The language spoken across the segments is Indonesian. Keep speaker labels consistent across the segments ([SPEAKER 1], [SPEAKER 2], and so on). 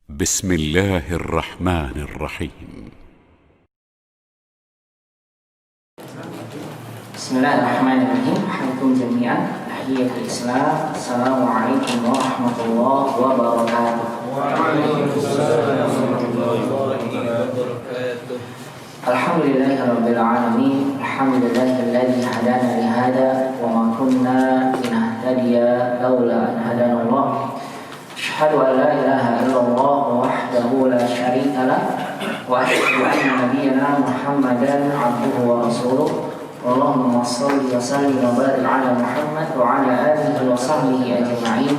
[SPEAKER 1] بسم الله الرحمن الرحيم.
[SPEAKER 2] بسم الله الرحمن الرحيم. حياكم جميعا تحية الإسلام. السلام عليكم ورحمة الله وبركاته.
[SPEAKER 3] وعليكم السلام ورحمة الله وبركاته.
[SPEAKER 2] الحمد لله رب العالمين. الحمد لله الذي هدانا لهذا وما كنا لنهتدي لولا أن هدانا الله. أشهد أن لا إله إلا الله وحده لا شريك له وأشهد أن نبينا محمدا عبده ورسوله. اللهم صل وسلم وبارك على محمد وعلى آله وصحبه أجمعين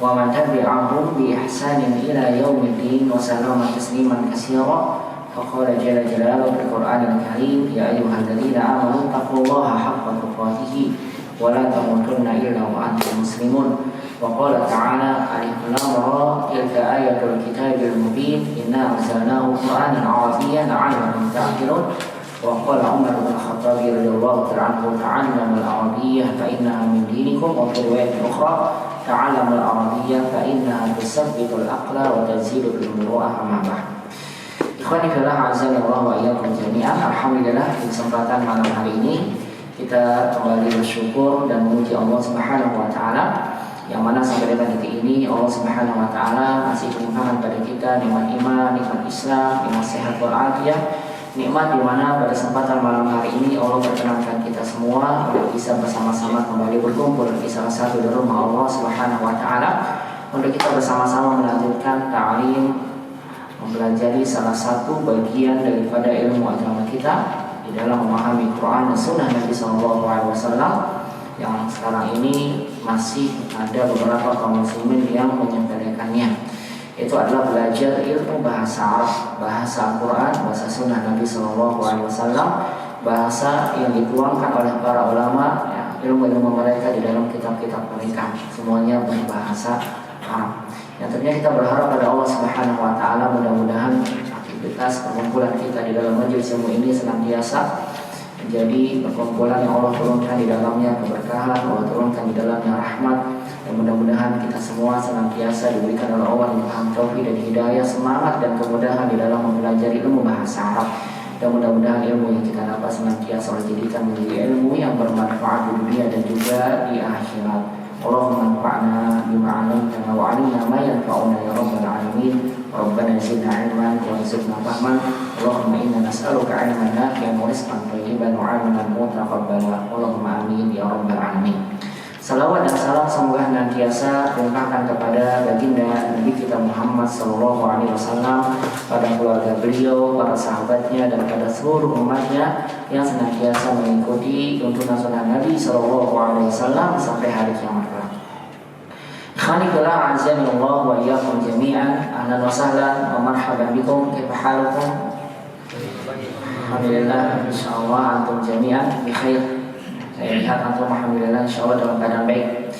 [SPEAKER 2] ومن تبعهم بإحسان إلى يوم الدين وسلم تسليما كثيرا. فقال جل جلاله في القرآن الكريم: يا أيها الذين آمنوا اتقوا الله حق تقاته ولا تموتن إلا وأنتم مسلمون. وقال تعالى: ألف لام را تلك آية الكتاب المبين إنا أنزلناه قرآنا عربيا لعلكم تعقلون. وقال عمر بن الخطاب رضي الله تعالى عنه: تعلموا العربية فإنها من دينكم. وفي رواية أخرى: تعلموا العربية فإنها تثبت العقل وتزيد المروءة. أما بعد. Ikhwani fillah, azza wa iyyakum jami'an. Alhamdulillah, di kesempatan malam hari ini kita kembali bersyukur dan memuji Allah Subhanahu wa taala, yang mana sampai dengan detik ini Allah Subhanahu wa taala masih melimpahkan pada kita nikmat iman, nikmat Islam, nikmat sehat walafiat, nikmat di mana pada kesempatan malam hari ini Allah berkenankan kita semua untuk bisa bersama-sama kembali berkumpul di salah satu dari rumah Allah Subhanahu wa taala untuk kita bersama-sama melanjutkan ta'lim, mempelajari salah satu bagian daripada ilmu agama kita di dalam memahami Quran dan Sunnah Nabi SAW, yang sekarang ini masih ada beberapa kaum muslimin yang menyepelekannya. Itu adalah belajar ilmu bahasa Arab, bahasa Al-Quran, bahasa Sunnah Nabi SAW, bahasa yang dituangkan oleh para ulama, ya, ilmu-ilmu mereka di dalam kitab-kitab mereka, semuanya berbahasa Arab. Yang tentunya kita berharap pada Allah Subhanahu wa taala, mudah-mudahan aktivitas perkumpulan kita di dalam majelis ilmu ini senantiasa menjadi perkumpulan yang Allah turunkan di dalamnya keberkahan, Allah turunkan di dalamnya rahmat, dan mudah-mudahan kita semua senantiasa diberikan oleh Allah ilham, taufik dan hidayah, semangat dan kemudahan di dalam mempelajari ilmu bahasa Arab. Dan mudah-mudahan ilmu yang kita dapat senantiasa Allah jadikan menjadi ilmu yang bermanfaat di dunia dan juga di akhirat. Allahumma anfa'na bima 'allamtana wa 'allimna ma yanfa'una ya rabbal alamin. Rabbana zidna 'ilman warzuqna fahman. Allahumma inna nas'aluka 'ilman nafi'an wa rizqan thayyiban wa 'amalan mutaqabbala. Allahumma amin ya rabbal alamin. Salawat dan salam semoga senantiasa dilimpahkan kepada baginda Nabi kita Muhammad sallallahu alaihi wasallam, pada keluarga beliau, para sahabatnya, dan pada seluruh umatnya yang senantiasa mengikuti tuntunan sunnah Nabi sallallahu alaihi wasallam sampai hari kiamat kelak. Ikhwani fillah, azza wa iyyakum jami'an. Ahlan wa sahlan wa marhaban bikum. Kaifa halukum? Alhamdulillah, insyaallah antum jami'an bi khair. Saya lihat antum alhamdulillah insyaallah dalam keadaan baik.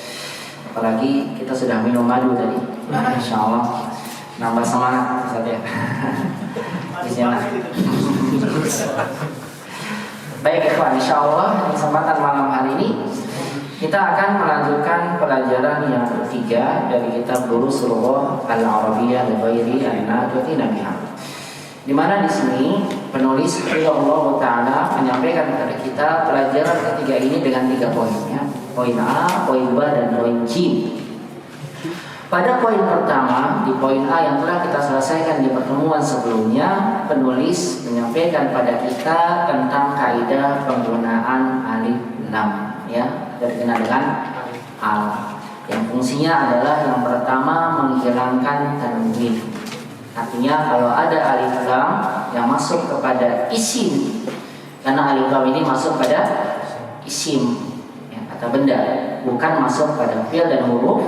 [SPEAKER 2] Apalagi kita sudah minum madu tadi, insyaallah nambah semangat Ustaz ya. Bismillah. Baik ikhwan, insyaallah di kesempatan malam hari ini kita akan melanjutkan pelajaran yang ketiga dari kitab Durusul Lughah Al-Arabiyyah li Ghairi an-Nafiqina biha. Di mana di sini penulis Allah Ta'ala menyampaikan kepada kita pelajaran ketiga ini dengan 3 poin, ya. Poin A, poin B, dan poin C. Pada poin pertama, di poin A yang telah kita selesaikan di pertemuan sebelumnya, penulis menyampaikan pada kita tentang kaidah penggunaan alif lam, ya, berkenaan dengan al, yang fungsinya adalah yang pertama menghilangkan tanwin. Artinya kalau ada alif lam yang masuk kepada isim, karena alif lam ini masuk pada isim, ya, kata benda, bukan masuk pada fi'il dan huruf,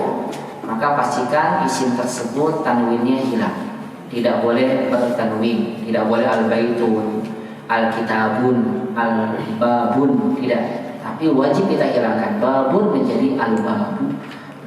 [SPEAKER 2] maka pastikan isim tersebut tanwinnya hilang. Tidak boleh bertanwin, tidak boleh al-baitun, al-kitabun, al-babun, tidak. Tapi wajib kita hilangkan. Babun menjadi al-babu,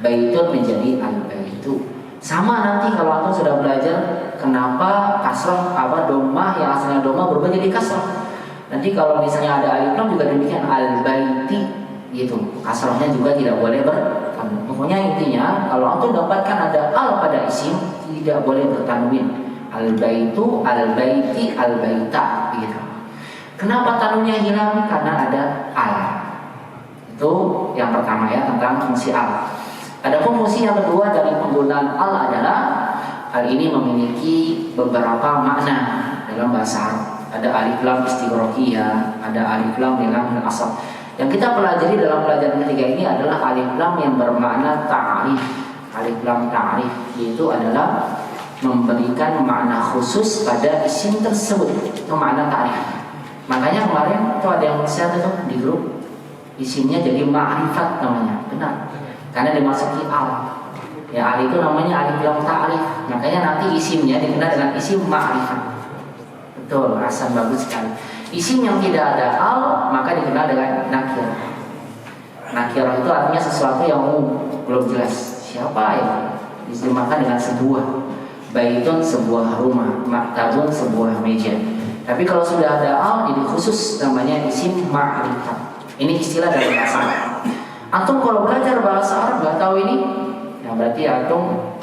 [SPEAKER 2] baitun menjadi al-baitu. Sama nanti kalau antum sudah belajar kenapa kasrah dhammah yang asalnya dhammah berubah jadi kasrah. Nanti kalau misalnya ada alif lam juga demikian, al-baiti gitu. Kasrahnya juga tidak boleh bertambah. Pokoknya intinya kalau antum dapatkan ada al pada isim, tidak boleh bertanwin. Al-baitu, al-baiti, al-baita gitu. Kenapa tanwinnya hilang? Karena ada al. Itu yang pertama ya, tentang fungsi al. Adapun fungsi yang kedua dari penggunaan al adalah al ini memiliki beberapa makna dalam bahasa Arab. Ada alif lam istighraqiyah, ada alif lam lam asal. Yang kita pelajari dalam pelajaran ketiga ini adalah alif lam yang bermakna ta'rif. Alif lam ta'rif itu adalah memberikan makna khusus pada isim tersebut. Itu makna ta'rif. Makanya kemarin itu ada yang share itu di grup, isimnya jadi ma'rifat namanya. Benar. Karena dimasuki al. Ya, al itu namanya alif lam ta'rif. Makanya nanti isimnya dikenal dengan isim ma'rifat. Betul, Hasan, bagus sekali. Isim yang tidak ada al maka dikenal dengan nakirah. Nakirah itu artinya sesuatu yang umum, belum jelas siapa ya. Disemakan dengan sebuah. Baitun sebuah rumah, maktabun sebuah meja. Tapi kalau sudah ada al jadi khusus namanya isim ma'rifat. Ini istilah dari bahasa Arab. Antum kalau belajar bahasa Arab nggak tahu ini, ya berarti antum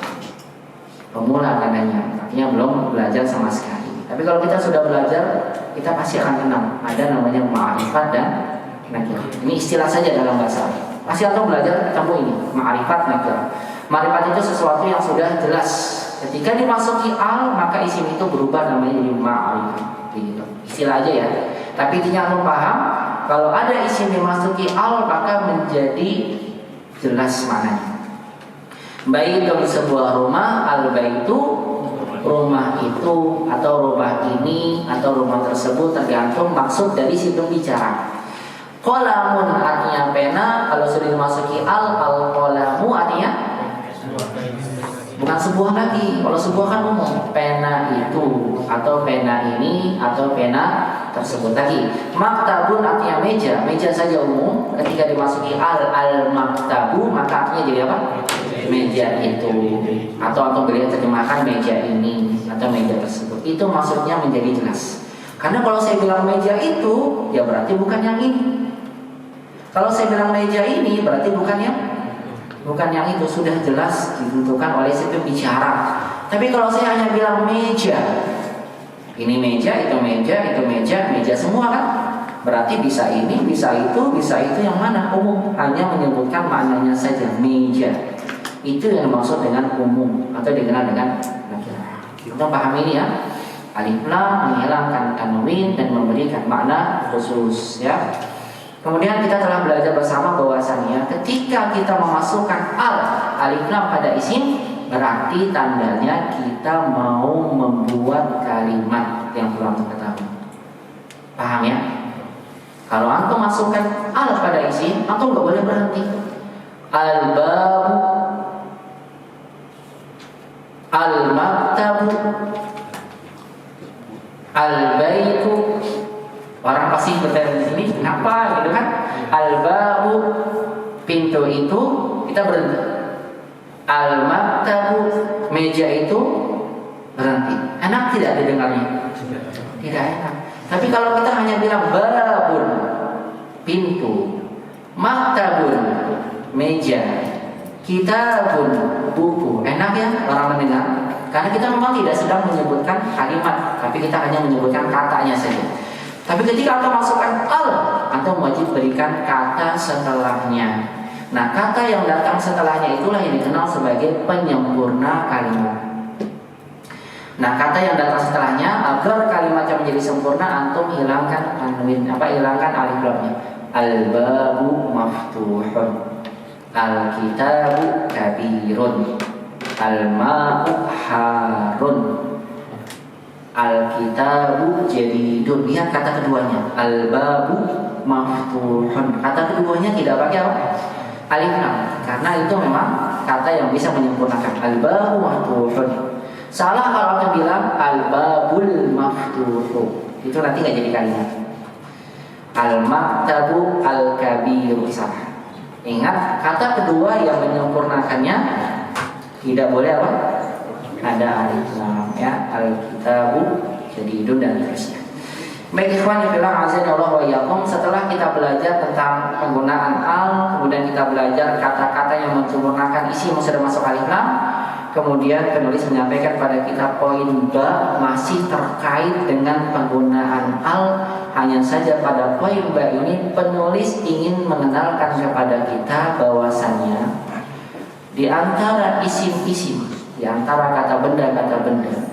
[SPEAKER 2] pemula katanya, artinya belum belajar sama sekali. Tapi kalau kita sudah belajar, kita pasti akan kenal ada namanya ma'rifat dan nakirah. Ini istilah saja dalam bahasa Arab. Pasti antum belajar ketemu ini ma'rifat, nakirah. Ma'rifat itu sesuatu yang sudah jelas. Ketika dimasuki al maka isim itu berubah namanya jadi ma'rifat. Gitu. Istilah aja ya. Tapi intinya antum paham, kalau ada isim dimasuki al maka menjadi jelas maknanya. Baitun sebuah rumah, al baitu rumah itu atau rumah ini atau rumah tersebut tergantung maksud dari si pembicara. Qalamun artinya pena, kalau sudah dimasuki al qalamu artinya bukan sebuah lagi. Kalau sebuah kan umum, pena itu atau pena ini atau pena tersebut lagi. Maktabun artinya meja, meja saja umum. Ketika dimasuki al maktabu maka artinya jadi apa? Meja itu. Atau beliau terjemahkan meja ini atau meja tersebut. Itu maksudnya menjadi jelas. Karena kalau saya bilang meja itu, ya berarti bukan yang ini. Kalau saya bilang meja ini berarti bukan yang itu, sudah jelas ditentukan oleh si pembicara. Tapi kalau saya hanya bilang meja, ini meja, itu meja, itu meja, meja semua kan? Berarti bisa ini, bisa itu yang mana? Umum, hanya menyebutkan maknanya saja, meja. Itu yang dimaksud dengan umum atau dikenal dengan nakirah. Kita paham ini ya. Alif lam menghilangkan tanwin dan memberikan makna khusus ya. Kemudian kita telah belajar bersama bahwasannya ketika kita memasukkan alif lam pada isim berarti tandanya kita mau membuat kalimat yang perlu antum ketahui. Paham ya? Kalau antum masukkan al pada isim, antum nggak boleh berhenti. Al-babu, al-maktabu, al-baitu. Orang pasti bertanya di sini, kenapa gitu kan? Al-babu, pintu itu, kita berhenti. Al-maktabu, meja itu, berhenti. Enak tidak didengarnya? Tidak enak. Tapi kalau kita hanya bilang babun, pintu, maktabun, meja, kitabun, buku, enak ya orang mendengar? Karena kita memang tidak sedang menyebutkan kalimat, tapi kita hanya menyebutkan katanya saja. Tapi ketika Anda masukkan al, Anda wajib berikan kata setelahnya. Nah, kata yang datang setelahnya itulah yang dikenal sebagai penyempurna kalimat. Nah, kata yang datang setelahnya agar kalimatnya menjadi sempurna, antum hilangkan tanwin, hilangkan alif lamnya. Al-babu maftuhun, al-kitabu kabirun, al-ma'u harun, al-kitabu jadidun. Lihat kata keduanya, al-babu maftuhun. Kata keduanya tidak pakai apa? Alif lam, karena itu memang kata yang bisa menyempurnakan. Al-babu maftuhun. Salah kalau kita bilang al-babul maftuhu, itu nanti nggak jadi kalimat. Al-maktabu al-kabiru salah. Ingat, kata kedua yang menyempurnakannya tidak boleh apa? Ada alif lam ya. Al-kitabu jadidun dan seterusnya. Baik ikhwan fillah azanallahu wa iyyakum, setelah kita belajar tentang penggunaan al, kemudian kita belajar kata-kata yang menyempurnakan isi yang sudah masuk alif lam, kemudian penulis menyampaikan pada kita poin ba masih terkait dengan penggunaan al. Hanya saja pada poin ba ini penulis ingin mengenalkan kepada kita bahwasannya di antara isim-isim, di antara kata benda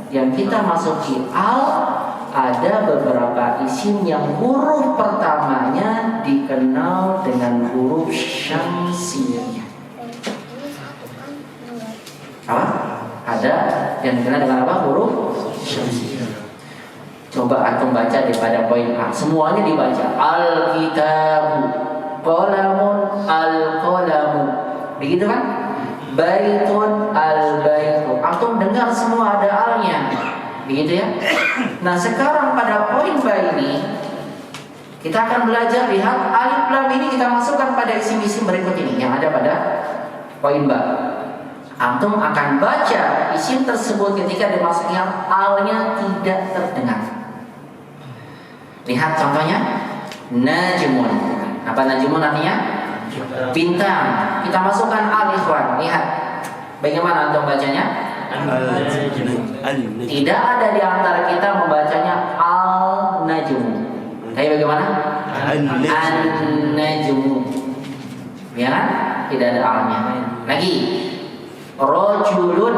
[SPEAKER 2] yang kita masuki al, ada beberapa isim yang huruf pertamanya dikenal dengan huruf syamsiyah. Apa? Ada yang dikenal dengan apa? Huruf syamsiyah. Coba antum baca daripada poin A. Semuanya dibaca. Al-kitabu, qalamun, al-qalamu. Begitu kan? Baitun, al-baitu. Antum dengar semua ada alnya. Begitu ya. Nah, sekarang pada poin ba ini kita akan belajar, lihat alif lam ini kita masukkan pada isim-isim berikut ini yang ada pada poin ba. Antum akan baca isim tersebut ketika dimasukkan alnya tidak terdengar. Lihat contohnya, najmun. Apa najmun artinya? Bintang. Kita masukkan al, ikhwan. Lihat bagaimana antum bacanya? Tidak ada di antara kita membacanya al-najm. Tapi bagaimana? An-najm. Ya kan? Tidak ada alnya. Lagi. Rajulun.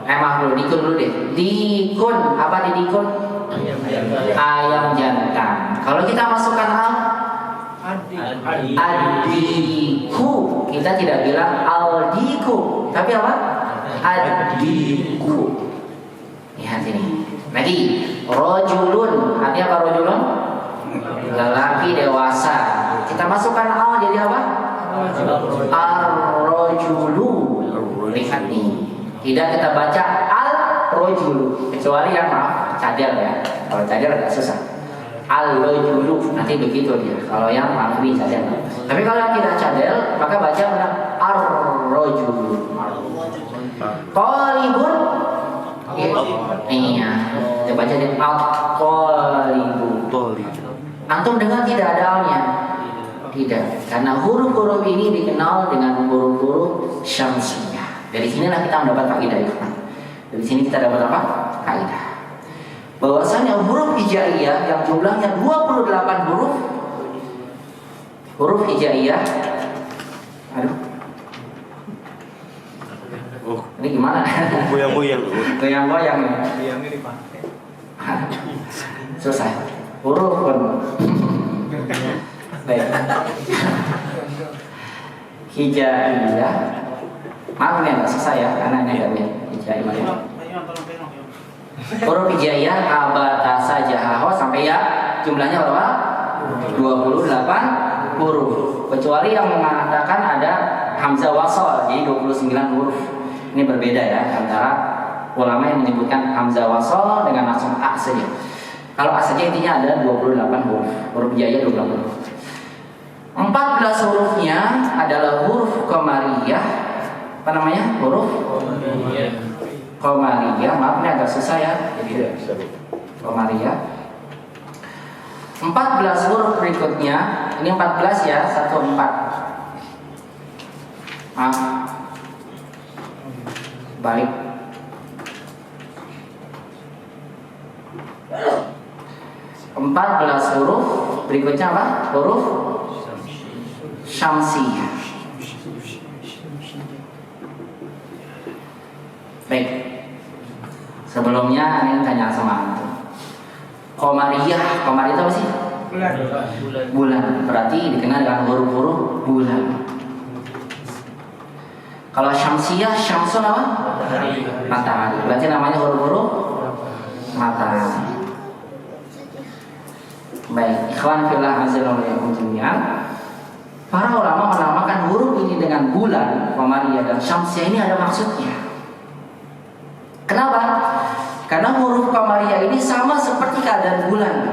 [SPEAKER 2] Maaf dulu, dikun dulu deh. Dikun. Apa di dikun? Ayam jantan. Kalau kita masukkan al, adiku. Kita tidak bilang aldiku, tapi apa? Adiku. Lihat ini. Lagi. Rajulun. Artinya apa rajulun? Lelaki dewasa. Kita masukkan al jadi apa? Ar-rajulu. Lihat nih. Tidak kita baca al-rajulu, kecuali yang maaf cadel ya. Kalau cadel agak susah. Al-rajulu nanti begitu dia. Kalau yang maaf cadel. Tapi kalau yang tidak cadel maka baca benar ar-rajulu. Qalibun. Iya. Kita baca di al-qalibu. Antum dengar tidak ada alnya? Tidak. Karena huruf-huruf ini dikenal dengan huruf-huruf syamsiyah. Dari sinilah kita mendapat kaidah itu. Dari sini kita dapat apa? Kaidah. Bahwasanya huruf hijaiyah yang jumlahnya 28 huruf. Huruf hijaiyah. Aduh. Ini gimana?
[SPEAKER 4] Goyang-goyang.
[SPEAKER 2] Goyang-goyang.
[SPEAKER 3] Goyangnya dipakai.
[SPEAKER 2] Selesai. Huruf pun. Baik. Hijaiyah. Maaf nih, nggak selesai ya, karena ini nggak lihat hijaiyah. Huruf hijaiyah abata sajahaho sampai ya jumlahnya berapa? 28 huruf. Kecuali yang mengatakan ada hamzah wasol, jadi 29 huruf. Ini berbeda ya antara ulama yang menyebutkan hamzah wasol dengan langsung a saja. Kalau a saja intinya ada 28 huruf. Huruf hijaiyah 28 huruf. 14 hurufnya adalah huruf qamariyah. Apa namanya? Huruf qamariyah. Maaf ini agak susah ya. Qamariyah. 14 huruf berikutnya. Ini 14 ya, 1 4. Maaf. Baik. 14 huruf berikutnya apa? Huruf syamsiyah. Baik. Sebelumnya ini tanya sama antum. Qamariyah, qamariyah itu apa sih? Bulan. Berarti dikenal dengan huruf-huruf bulan. Kalau syamsiyah, syamsun apa? Matahari. Berarti namanya huruf-huruf matahari. Baik, ikhwan fillah azza wa jalla. Para ulama menamakan huruf ini dengan bulan, qamariyah dan syamsiyah ini ada maksudnya. Kenapa? Karena huruf qamariyah ini sama seperti keadaan bulan.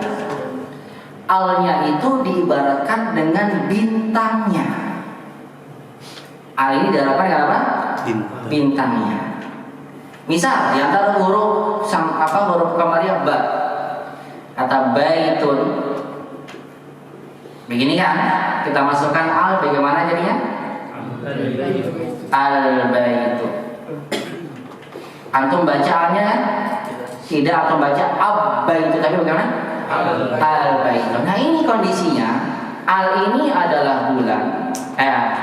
[SPEAKER 2] Alnya itu diibaratkan dengan bintangnya. Al ini diibaratkan dengan apa? Bintangnya. Misal di antara huruf huruf qamariyah ba. Kata baitun. Begini kan? Kita masukkan al, bagaimana jadinya? Al baitu. Antum bacaannya kan? Tidak, antum baca al-baitu, tapi bagaimana? Al-baitu. Nah ini kondisinya, al ini adalah bulan,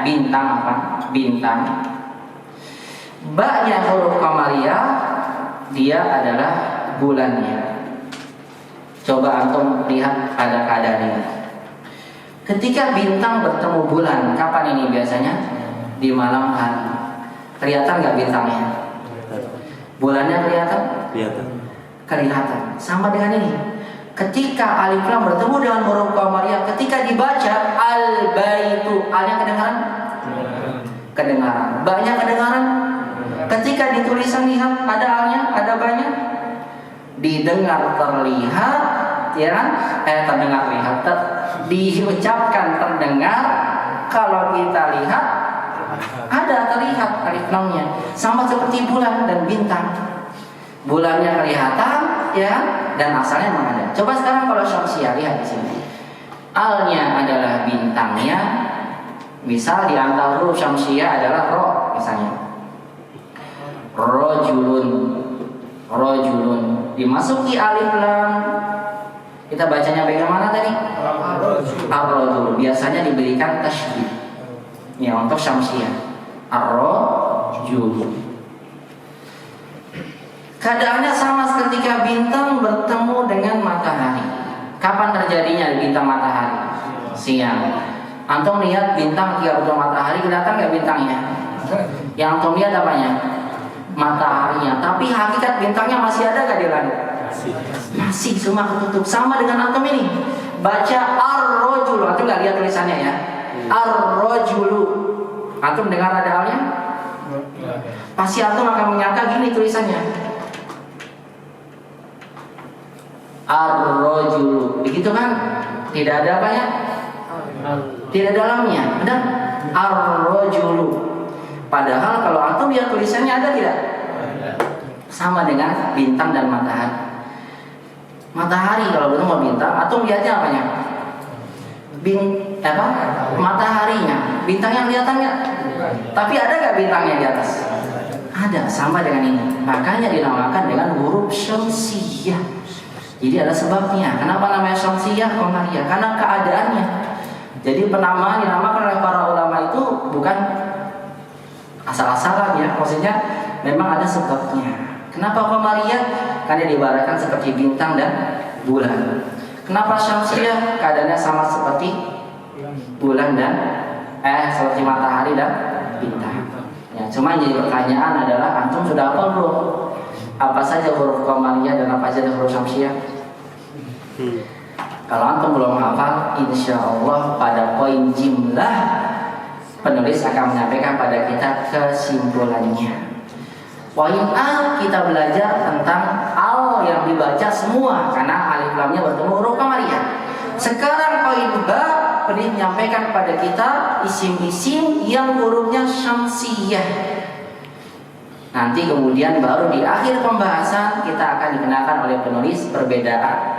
[SPEAKER 2] bintang apa? Bintang. Ba-nya huruf qamariyah, dia adalah bulannya. Coba antum lihat pada keadaan ini. Ketika bintang bertemu bulan, kapan ini biasanya? Di malam hari. Kelihatan nggak bintangnya? Bulannya kelihatan? Kelihatan. Sama dengan ini. Ketika alif lam bertemu dengan huruf qamariyah, ketika dibaca al-baitu, alnya kedengaran? Kedengaran. Ba-nya kedengaran? Ketika ditulisan lihat ada alnya, ada ba-nya? Didengar, terlihat, ya kan? Terdengar, lihat, diucapkan, terdengar. Kalau kita lihat, ada terlihat alif lamnya. Sama seperti bulan dan bintang. Bulannya kelihatan, ya, dan asalnya memang ada. Coba sekarang kalau syamsiyah, lihat di sini. Alnya adalah bintangnya. Misal di antara huruf syamsiyah adalah ro, misalnya. Rojulun, rojulun. Dimasuki alif lam. Kita bacanya bagaimana tadi? Ar-rojul. Biasanya diberikan tasydid. Ya, untuk syamsiyah. Ar-rojul. Keadaannya sama ketika bintang bertemu dengan matahari. Kapan terjadinya bintang matahari? Siang. Antum lihat bintang ketika bertemu matahari, kelihatan nggak bintangnya? Yang antum lihat apanya? Mataharinya. Tapi hakikat bintangnya masih ada nggak di langit? Masih, cuma ketutup. Sama dengan antum ini. Baca ar-rojul. Antum nggak lihat tulisannya ya? Ar-rojulu. Antum dengar ada alnya? Pasti antum akan menyangka gini tulisannya. Ar-rojulu. Begitu kan? Tidak ada apanya? Tidak ada lamnya. Benar? Ar-rojulu. Padahal kalau antum lihat tulisannya ada tidak? Sama dengan bintang dan matahari. Matahari kalau bertemu bintang, antum lihatnya apanya? Mataharinya. Bintangnya kelihatan nggak? Tapi ada nggak bintangnya di atas? Ada, sama dengan ini. Makanya dinamakan dengan huruf syamsiyah. Jadi ada sebabnya. Kenapa namanya syamsiyah, qamariyah? Karena keadaannya. Jadi penamaan dinamakan oleh para ulama itu bukan asal-asalan ya. Maksudnya memang ada sebabnya. Kenapa qamariyah? Karena diibaratkan seperti bintang dan bulan. Kenapa syamsiyah? Keadaannya sama seperti bulan dan seperti matahari dan bintang. Ya, cuma jadi pertanyaan adalah antum sudah hafal belum? Apa saja huruf qamariyah dan apa saja huruf syamsiyah? Kalau antum belum hafal, insya Allah pada poin jumlah penulis akan menyampaikan pada kita kesimpulannya. Poin A, kita belajar tentang al yang dibaca semua karena alif lamnya bertemu huruf qamariyah. Sekarang poin B, penulis menyampaikan pada kita isim-isim yang hurufnya syamsiyah. Nanti kemudian baru di akhir pembahasan kita akan dikenakan oleh penulis perbedaan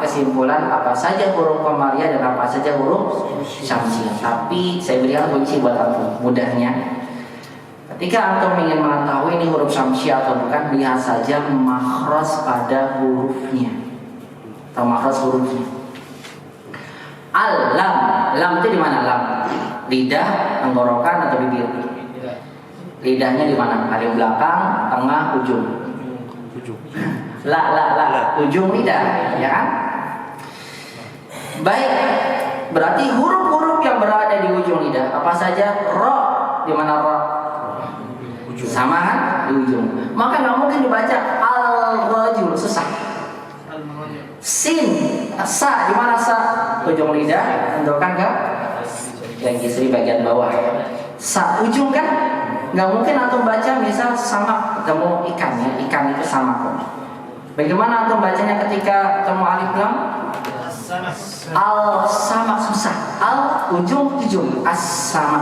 [SPEAKER 2] kesimpulan apa saja huruf qamariyah dan apa saja huruf syamsiyah. Tapi saya berikan kunci buat antum mudahnya. Ketika antum ingin mengetahui ini huruf syamsiyah atau bukan, lihat saja makhraj pada hurufnya atau makhraj hurufnya. Al-lam, lam itu di mana lam? Lidah, tenggorokan atau bibir? Lidahnya di mana? Ada belakang, tengah, ujung. La. Ujung lidah, ya kan? Baik. Berarti huruf-huruf yang berada di ujung lidah apa saja? Ro, di mana ro? Sama kan? Di ujung. Maka nggak mungkin dibaca al-rajul, susah. Sin, sa, di mana sa? Ujung lidah, tenggorokan kan? Yang kisri bagian bawah. Sa, ujung kan? Nggak mungkin antum baca misal sama ketemu ikan ya, ikan itu sama kok. Bagaimana antum bacanya ketika ketemu alif lam? Al sama susah. Al ujung as-sama.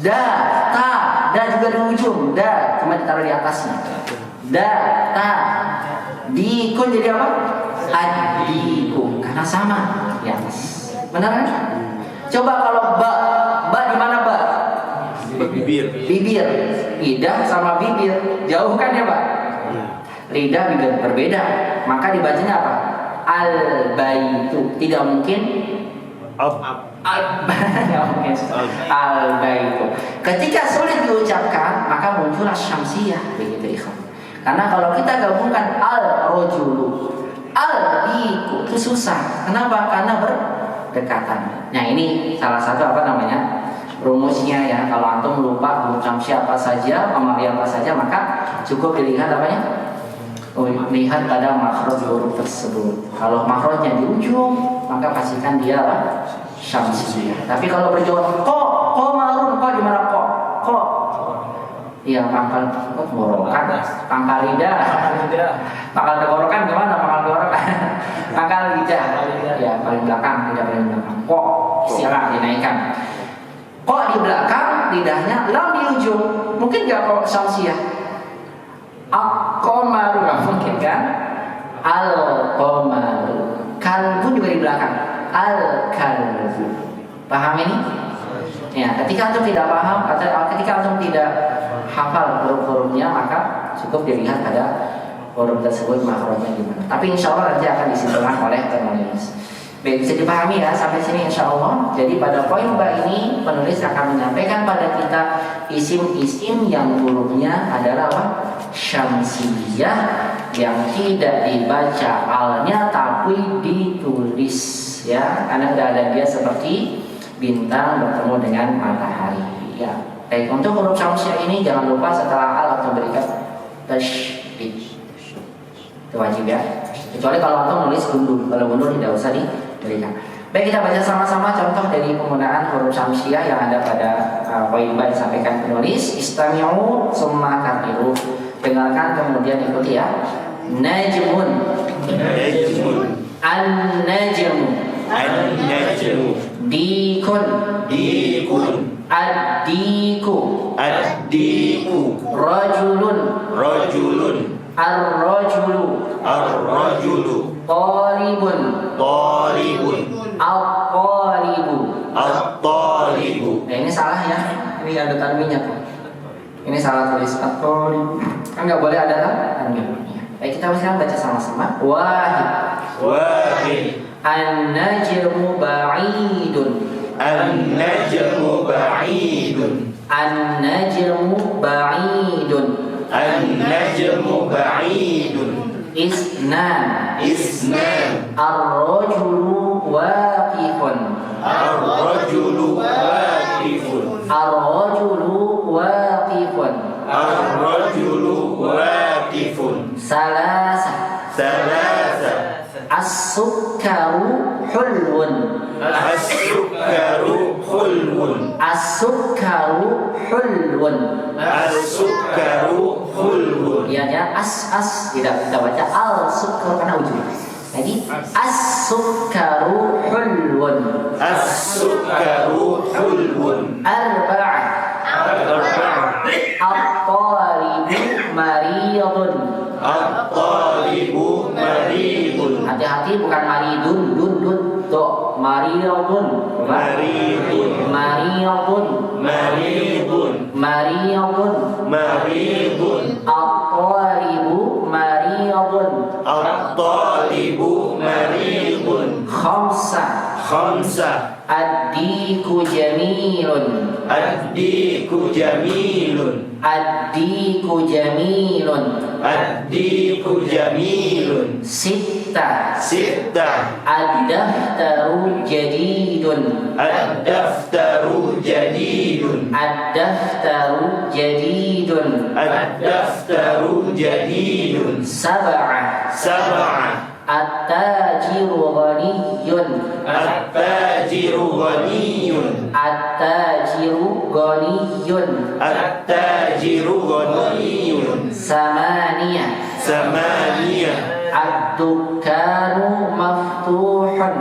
[SPEAKER 2] Da juga di ujung. Da cuma ditaruh di atasnya. Da ta. Dikun jadi apa? Adiku karena sama di atas. Benar kan? Coba kalau ba di mana ba? Bibir. Lidah sama bibir jauh kan ya Pak? Lidah bibir berbeda. Maka dibacanya apa? Al-baitu. Tidak mungkin al-baitu. Ketika sulit diucapkan, maka muncullah syamsiyah begitu ikhwan. Karena kalau kita gabungkan al-rajulu, al-biku itu susah. Kenapa? Karena berdekatan. Nah, ini salah satu rumusnya ya. Kalau antum lupa huruf syamsiyah apa saja, pemali apa saja, maka cukup dilihat lihat pada makhraj huruf tersebut. Kalau makhrajnya di ujung, maka pastikan dia syamsiyah. Tapi kalau berjawab kok marun, kok di mana kok? Iya, pangkal tenggorokan, pangkal lidah. Pangkal tenggorokan gimana? Pangkal lidah. Ya, paling belakang, tidak paling belakang. Kok silakan dinaikkan. Kok di belakang, lidahnya lam di ujung. Mungkin enggak kok syamsiyah? Al-qamaru nggak mungkin kan? Al-qamaru. Kalbu juga di belakang. Al-kalbu. Paham ini? Ya, ketika antum tidak paham atau ketika antum tidak hafal huruf-hurufnya, maka cukup dilihat pada huruf tersebut makhrajnya gimana. Tapi insya Allah nanti akan disimpulkan oleh penulis. Baik, bisa dipahami ya sampai sini insya Allah. Jadi pada poin bab ini penulis akan menyampaikan pada kita isim-isim yang hurufnya adalah apa? Syamsiyah, yang tidak dibaca alnya tapi ditulis ya, karena tidak ada dia seperti bintang bertemu dengan matahari ya. Baik, untuk huruf syamsiyah ini jangan lupa setelah al atau berikan tasydid, itu wajib ya, kecuali kalau antum nulis gundur. Kalau gundur tidak usah diberikan. Baik, kita baca sama-sama contoh dari penggunaan huruf syamsiyah yang ada pada poin yang disampaikan penulis. Istami'u summa kartiru. Dengarkan kemudian ikuti ya. Najmun, an-najmu, dikun, ad-diku, rajulun, ar-rajulu, talibun, al-talibu. Nah, ini salah ya. Ini ada tanwinnya tuh. Ini salah tulis. At-talib. Kan nggak boleh ada tanwin. Baik, kita sekarang baca sama-sama. Wahid. An-najmu ba'idun. Isnan. Ar-rajulu waqifun. Salasa. As-sukkaru hulwun. Ya, as tidak baca al-sukkar karena ujung. Jadi as-sukkaru hulwun. Arba'ah. At-talibu maridun. Hati-hati, bukan maridun, do maridun. At-talibu maridun. Khamsa. Ad-diku jamilun. Sitta. Ad-daftaru jadidun. Sab'ah. At-tajiru ghaniyun. Samaniyah. Ad-dukkanu maftuhun.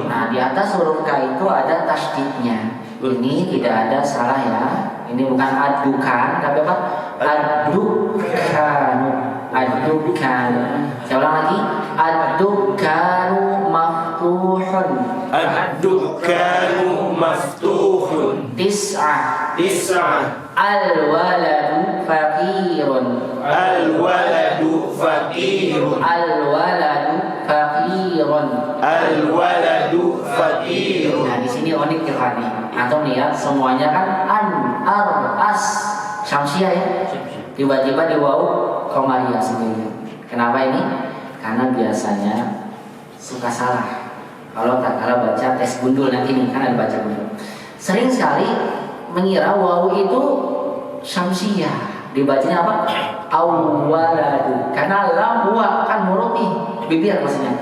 [SPEAKER 2] Nah, di atas huruf K itu ada tasydidnya. Ini tidak ada salah ya. Ini bukan ad-dukan, tapi apa? ad-dukkanu. Ad-dukkanu. Saya ulang lagi. Ad-dukkanu maftuhun.
[SPEAKER 3] Ad-dukkanu maftuhun.
[SPEAKER 2] Tis'ah. Al-waladu faqirun.
[SPEAKER 3] Al-waladu faqirun.
[SPEAKER 2] Nah, di sini unik ikhwani. Atau lihat semuanya kan as syamsiah ya. Tiba-tiba di wawu qamariyah sendiri. Kenapa ini? Karena biasanya suka salah. Kalau baca tes gundul nanti nih kan ada baca gundul. Sering sekali mengira wawu itu syamsiyah, dibacanya apa? Awwaladu. Karena lam huwa kan huruf nih, bibir maksudnya.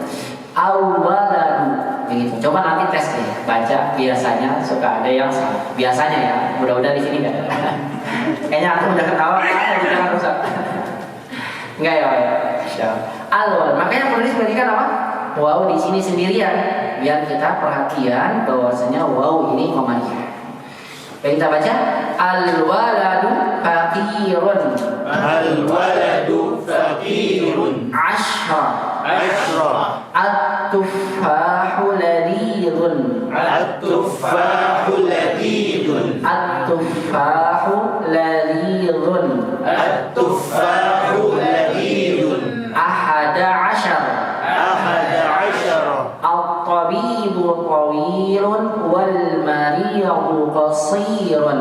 [SPEAKER 2] Awwaladu. Begitu. Coba nanti tes deh, baca biasanya suka ada yang salah. Biasanya ya, mudah-mudahan di sini enggak. Kayaknya aku udah ketawa kan jangan rusak. Enggak ya, ya. Alwal. Makanya penulis berikan apa? Wawu di sini sendirian biar kita perhatian bahwasanya wawu ini qamariyah. Baik, kita baca al-waladu faqirun. Al-waladu faqirun. Ashra. At-tuffahu ladidun.
[SPEAKER 3] At-tuffahu ladidun.
[SPEAKER 2] At-tuffahu ladidun.
[SPEAKER 3] At-tuffahu ladidun.
[SPEAKER 2] Ahada ashar. At-tabibu tawilun wal maridu qasirun.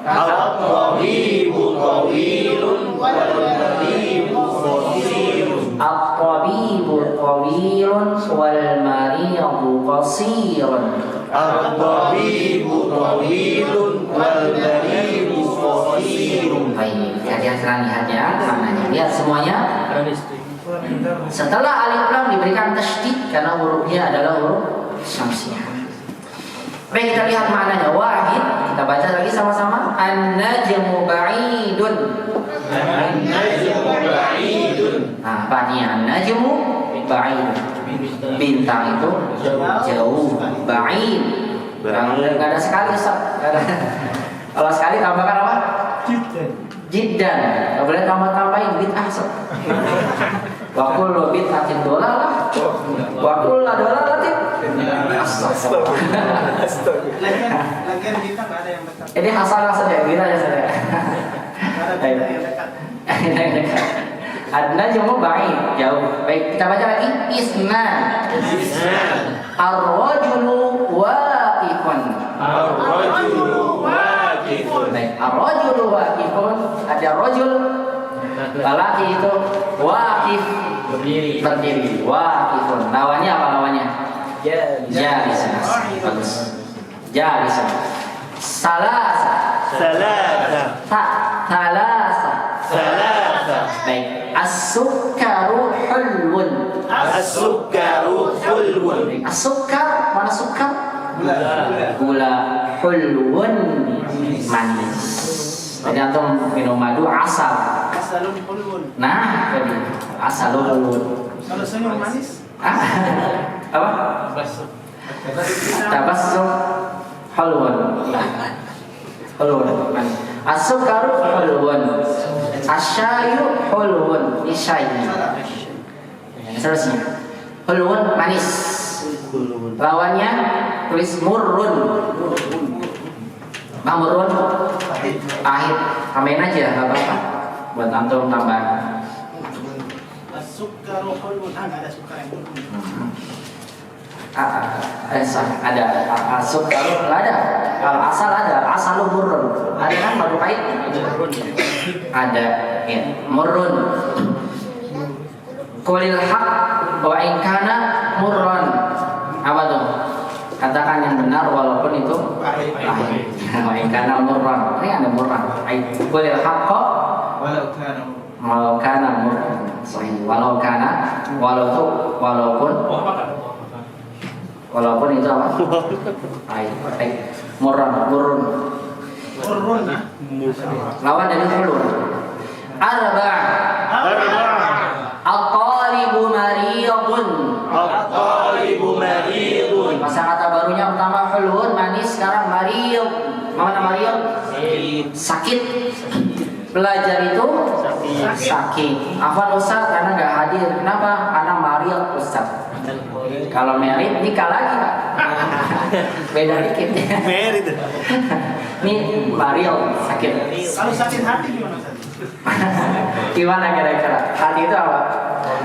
[SPEAKER 3] At-tabibu tawilun wal maridu qasirun.
[SPEAKER 2] At-tabibu tawilun wal maridu qasirun.
[SPEAKER 3] At-tabibu tawilun wal maridu qasirun.
[SPEAKER 2] Baik, kalian lihat ya maknanya. Lihat semuanya. Setelah alif lam diberikan tasydid karena hurufnya adalah huruf syamsiah. Baik, kita lihat maknanya. Wahid, kita baca lagi sama-sama. An-najmu ba'idun.
[SPEAKER 3] An-najmu ba'idun.
[SPEAKER 2] Nah, apa artinya an-najmu ba'idun? Bintang itu jauh, ba'id. Enggak ada sekali, Ustaz. Kalau sekali tambahkan apa? Jiddan. Enggak boleh tambah-tambahin bid'ah, Ustaz. Wa kullu bid'atin dhalalah wa kullu dhalalatin.
[SPEAKER 4] Lagian kita nggak ada yang dekat.
[SPEAKER 2] Ini hasanah saja, bila ya saja.
[SPEAKER 4] Ada yang dekat.
[SPEAKER 2] An-najmu ba'id, jauh. Baik, kita baca lagi. Isnan. Ar-rajulu waqifun.
[SPEAKER 3] Ar-rajulu waqifun.
[SPEAKER 2] Baik, ar-rajulu waqifun. Ada rajul, lelaki itu waqif, berdiri. Waqifun. Lawannya apa lawannya? Jalisan. Bagus. Jalisan. Salasa. Talasa. Baik. As-sukkaru hulwun.
[SPEAKER 3] As-sukkaru hulwun.
[SPEAKER 2] As-sukkar, mana sukkar? Gula. Hulwun, manis. Jadi antum minum madu asal.
[SPEAKER 4] Asalun hulwun.
[SPEAKER 2] Nah, jadi asalun hulwun.
[SPEAKER 4] Kalau senyum manis.
[SPEAKER 2] Apa? Tabassum hulwun. Hulwun, manis. As-sukkaru hulwun. Asyayu hulwun. Isyai. Seterusnya. Hulwun, manis. Lawannya tulis murrun. Murrun, pahit. Tambahin aja, nggak apa-apa. Buat antum tambah.
[SPEAKER 4] As-sukkaru hulwun. Nggak ada sukar yang hulwun.
[SPEAKER 2] Ada as-sukkaru, ada. Asal ada, asalu murrun. Ada kan baru pahit? Ada, ya. Murrun. Qulil haq wa in kana murrun. Apa tuh? Katakan yang benar walaupun itu pahit. Wa in kana murrun. Ini ada murrun. Qulil haqq walau kana murrun. Sahih. Walau kana, walaupun itu apa? Pahit. Murrun. Lawan dari hulun. Arba'. At-talibu mariyun. Masa kata barunya pertama hulun, manis, sekarang mariyun. Mana mariyun? Sakit. Belajar itu sakit. Afwan Ustaz karena nggak hadir. Kenapa? Karena mariat Ustaz. Kalau merit nikah lagi Pak. Beda dikit ya.
[SPEAKER 3] Merit.
[SPEAKER 2] Ini mariat sakit.
[SPEAKER 4] Kalau sakit hati gimana Ustaz?
[SPEAKER 2] Gimana kira-kira? Hati itu apa?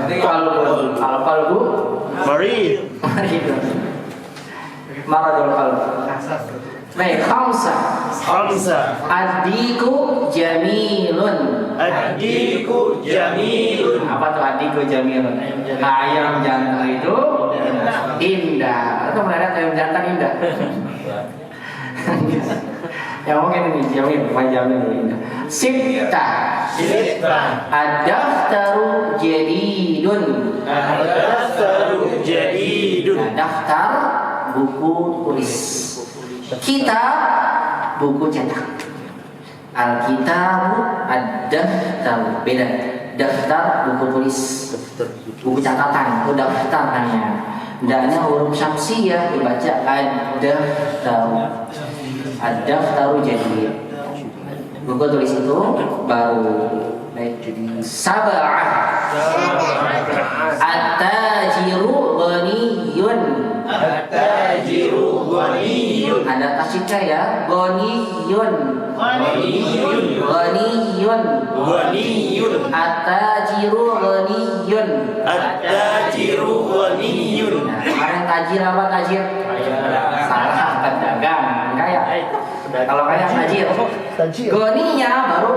[SPEAKER 2] Kalbu. Kalau kalbu,
[SPEAKER 3] Marid.
[SPEAKER 2] maradul kalbu. Baik, khamsa. Adiku jamilun.
[SPEAKER 3] Adiku jamilun.
[SPEAKER 2] Apa tuh adiku jamilun? Ayam jantan itu indah. Atau melihat ayam jantan indah? Ya mungkin ini jamil, jamil indah. Sita. Ad-daftaru jadidun.
[SPEAKER 3] Ad-daftaru jadidun.
[SPEAKER 2] Nah, daftar buku tulis. Kitab buku cetak. Al-kitabu ad-daftar beda. Daftar buku tulis. Buku catatan, itu daftar namanya. Ndaknya huruf syamsiyah dibaca ad-daftaru. Ad-daftaru jadi buku tulis itu baru sab'ah. At-tajiru ghaniyun.
[SPEAKER 3] At-tajiru ghaniyun.
[SPEAKER 2] Ada tasydid ya, ghaniyun. Ghaniyun.
[SPEAKER 3] Ghaniyun.
[SPEAKER 2] At-tajiru ghaniyun.
[SPEAKER 3] At-tajiru ghaniyun.
[SPEAKER 2] Nah, kemarin tajir apa tajir? Salah, pedagang kaya. Kalau kaya tajir. Goninya baru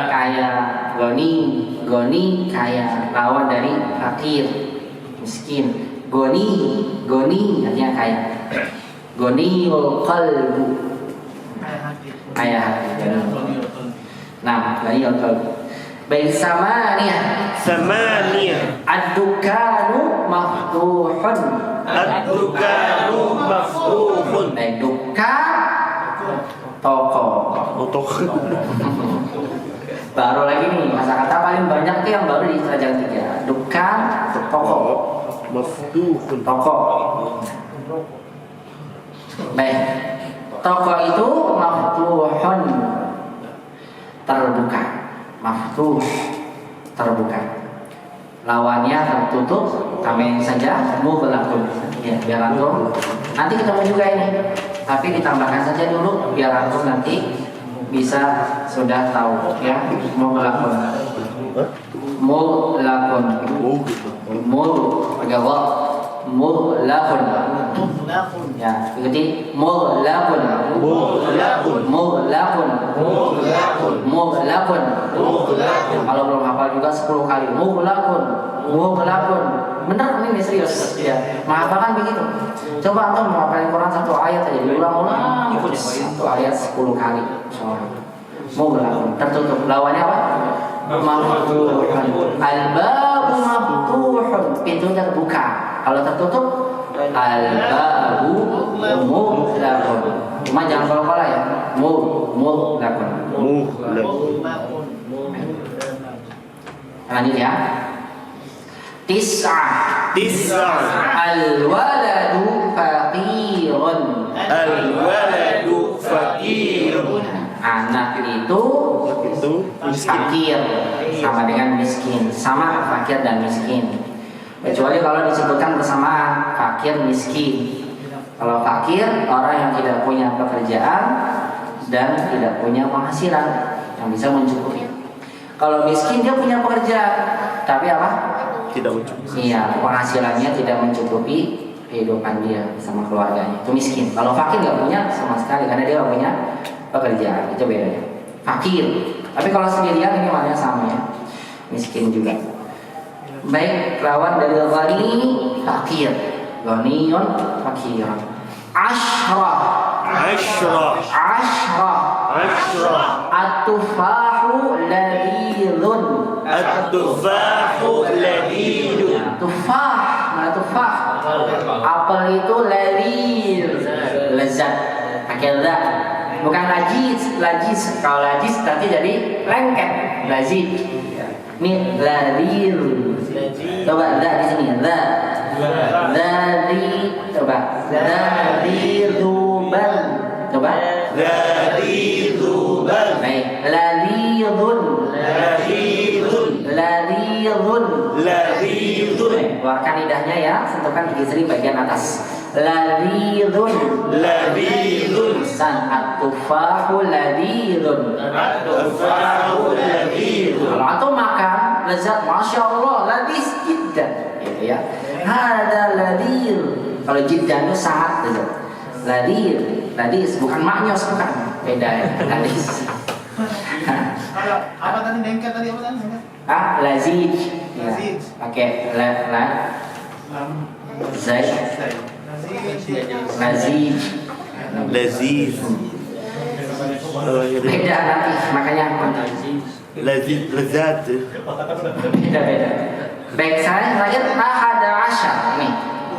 [SPEAKER 2] kaya. Goni kaya. Lawan dari fakir, miskin. Goni artinya kaya. Goniul qalbu. Kaya hati. Nah, goniul qalbu. Baik samaniyah. Ad-dukanu maftuhun.
[SPEAKER 3] Ad-dukanu maftuhun.
[SPEAKER 2] Baik, dukan toko. Baru lagi nih, kata-kata paling banyak tuh yang baru di pelajaran 3. Dukan toko.
[SPEAKER 3] Maftuhun.
[SPEAKER 2] Toko. Baik. Toko itu maftuhun. Terbuka. Maftuh. Terbuka. Lawannya tertutup, tambahin saja mughlaqun. Ya, biar antum nanti ketemu juga ini. Tapi ditambahkan saja dulu biar antum nanti bisa sudah tahu ya. Mughlaqun. Mughlaqun. Mughlaqun. Ya, ikuti mughlaqun. Mughlaqun. Kalau belum hafal juga 10 kali mughlaqun. Bener ini serius ya. Menghafalkan begitu. Coba antum menghafalin Quran satu ayat aja diulang-ulang satu ayat 10 kali. Mughlaqun tertutup. Lawannya apa? Maftuhun. Al-babu maftuhun. Pintu terbuka. Kalau tertutup al-babu mughlaqun. Cuma jangan kalau-kalau ya. Mughlaqun. Lanjut ya. Tis'ah. Al-waladu faqirun.
[SPEAKER 3] Al-waladu faqirun.
[SPEAKER 2] Anak itu fakir, sama dengan miskin. Sama fakir dan miskin. Kecuali kalau disebutkan bersamaan fakir miskin. Kalau fakir orang yang tidak punya pekerjaan dan tidak punya penghasilan yang bisa mencukupi. Kalau miskin dia punya pekerjaan, tapi apa?
[SPEAKER 3] Tidak mencukupi.
[SPEAKER 2] Iya, penghasilannya tidak mencukupi kehidupan dia sama keluarganya. Itu miskin. Kalau fakir nggak punya sama sekali karena dia nggak punya pekerjaan. Itu bedanya. Fakir. Tapi kalau sendirian ini maknanya sama ya. Miskin juga. Baik, lawan dari ghani fakir. Ghaniyun fakir. Ashrah. At-tufahu ladidun. Tufah, mana tufah? Apel itu ladid, lezat. Pakai za. Bukan lajis. Kalau lajis nanti jadi lengket. Lazid. Ini ladid. Coba za di sini. Za. Coba. Ladiduban. Coba.
[SPEAKER 3] Ladiduban.
[SPEAKER 2] Baik. Ladidun.
[SPEAKER 3] Ladidun.
[SPEAKER 2] Keluarkan lidahnya ya, sentuhkan gigi seri bagian atas. Ladidun.
[SPEAKER 3] Ladidun.
[SPEAKER 2] San at-tufahu ladidun.
[SPEAKER 3] At-tufahu ladidun.
[SPEAKER 2] Kalau antum makan lezat, masya Allah, ladis jiddan, gitu ya. Hada ladir. Kalau jiddan itu sangat lezat. Ladir, ladis bukan maknyos, bukan, beda ya. Ladis.
[SPEAKER 4] Kalau apa tadi dengket tadi apa tadi?
[SPEAKER 2] Lazij. Ya.
[SPEAKER 4] Lazij.
[SPEAKER 2] Pakai la zaid. Lazij.
[SPEAKER 3] Laziz.
[SPEAKER 2] Beda nanti, makanya
[SPEAKER 3] Laziz, lezat.
[SPEAKER 2] beda. Baik, saya terakhir ahada asyar nih.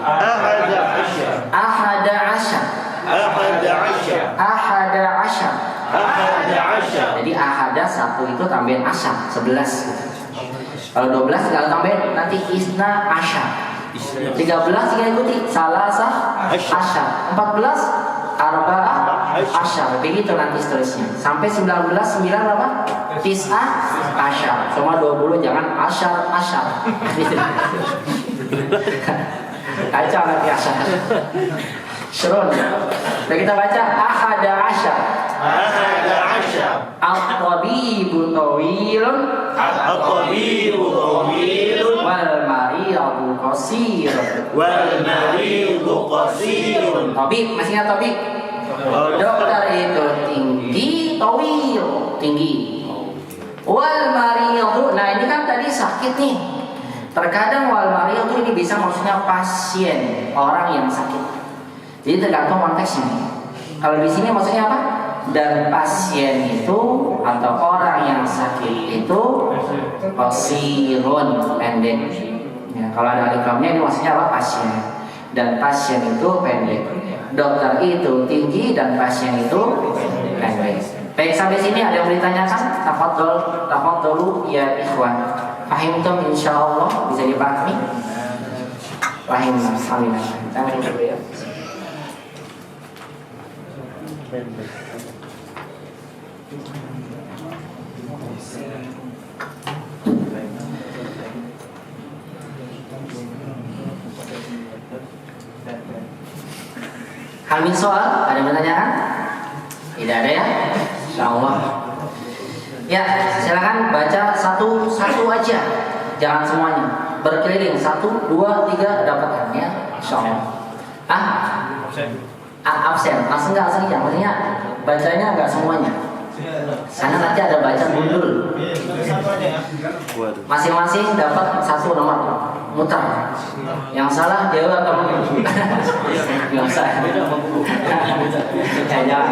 [SPEAKER 3] Ahada asyar.
[SPEAKER 2] Ahada asyar.
[SPEAKER 3] Ahada asyar.
[SPEAKER 2] Ahada asyar.
[SPEAKER 3] Ahada asyar.
[SPEAKER 2] Jadi ahada satu itu tambahin asyar 11. Kalau 12 tinggal tambahin nanti isna asyar. 13 tinggal ikuti salasah asyar. 14 arba'ah asyar. Begitu nanti seterusnya. Sampai 19 apa? Tis'ah asyar. Cuma 20 jangan asyar. Kacau nanti asyar. Syurun. Dan kita baca ahada asyar.
[SPEAKER 3] Ahada asyar.
[SPEAKER 2] At-tabibu tawilun.
[SPEAKER 3] At-tabibu tawilun.
[SPEAKER 2] Wal mariyadu qasirun.
[SPEAKER 3] Wal maridu qasirun.
[SPEAKER 2] Tabib, masih ingat tabib? Dokter itu tinggi, tawil, tinggi. Wal mariyadu, nah ini kan tadi sakit nih. Terkadang wal mariyadu ini bisa maksudnya pasien, orang yang sakit. Jadi tergantung konteksnya. Kalau di sini maksudnya apa? Dan pasien itu atau orang yang sakit itu qasirun, pendek. Ya, kalau ada alikramnya ini maksudnya apa? Pasien. Dan pasien itu pendek. Dokter itu tinggi dan pasien itu pendek. Baik, sampai sini ada yang ditanyakan? Tafadhol ya ikhwan. Fahimtum insyaallah, bisa dipahami? Fahim, amin. Amin dulu ya. Kami soal, ada yang bertanyakan? Tidak ada ya? Insyaallah. Ya, silakan baca satu aja, jangan semuanya. Berkeliling 1, 2, 3 dapatkan ya. Insyaallah. Absen, langsung ya, maksudnya bacanya nggak semuanya. Sana nanti ada baca gundul. Masing-masing dapat 1 nomor, mutar. Yang salah jawab teman. Nggak usah. Jangan.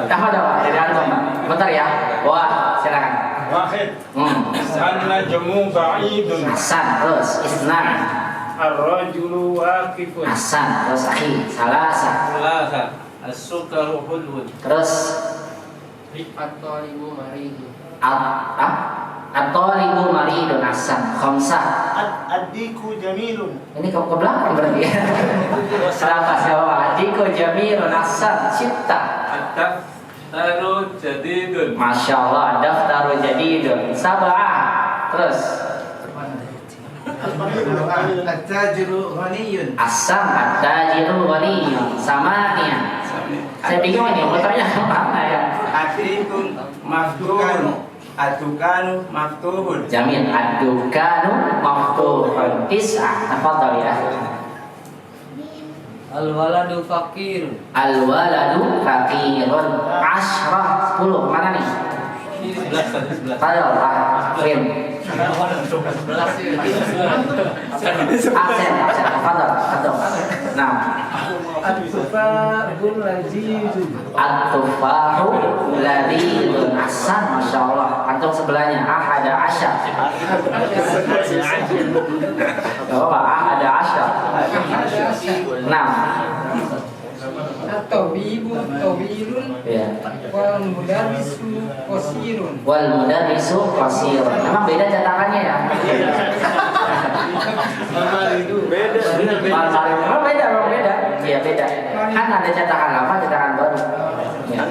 [SPEAKER 2] Dapat dari antum, mutar ya. Wah, silakan.
[SPEAKER 5] Wahid. An-najmu ba'idun.
[SPEAKER 2] Hasan, terus isnan.
[SPEAKER 5] Ar-rajulu waqifun.
[SPEAKER 2] Hasan, terus akhi. Salasa.
[SPEAKER 5] As-sukaru hulwun.
[SPEAKER 2] Terus
[SPEAKER 6] At-talibu maridu.
[SPEAKER 2] At-talibu maridun. Hasan. Khamsah.
[SPEAKER 4] Ad-diku jamilun.
[SPEAKER 2] Ini ke belakang berarti ya. Siapa? Adiko jamilun. Hasan. Cipta.
[SPEAKER 5] Ad-daftaru jadidun.
[SPEAKER 2] Masya Allah. Daftaru jadidun. Sab'ah. Terus
[SPEAKER 4] At-tajiru ghaniyun.
[SPEAKER 2] Asam. At-tajiru ghaniyun. Samania. Saya bingung ini motornya mana ya?
[SPEAKER 5] Atikun maftuhun. Adukanu maftuhun.
[SPEAKER 2] Jamil. Ad-dukanu maftuhun. Tis'ah. Tafadhal ya.
[SPEAKER 6] Al-waladu fakirun.
[SPEAKER 2] Al-waladu fakirun. Ashrah. 10. Mana nih?
[SPEAKER 5] 11.
[SPEAKER 2] Fadhal. Rim. Absen. Fadhal. Nah.
[SPEAKER 6] At-tufahul lazizun.
[SPEAKER 2] At-tufahu ladidun. Hasan, Masya Allah. Antum sebelahnya ahada asyar. Gak apa-apa, ahada asyar. Nah.
[SPEAKER 6] At-tabibu tawilun.
[SPEAKER 2] Ya.
[SPEAKER 6] Wal mudarrisu qasirun.
[SPEAKER 2] Wal mudarrisu qasirun. Memang beda cetakannya ya. Memang beda. Iya beda. Kan ada cetakan lama, cetakan baru. Ya.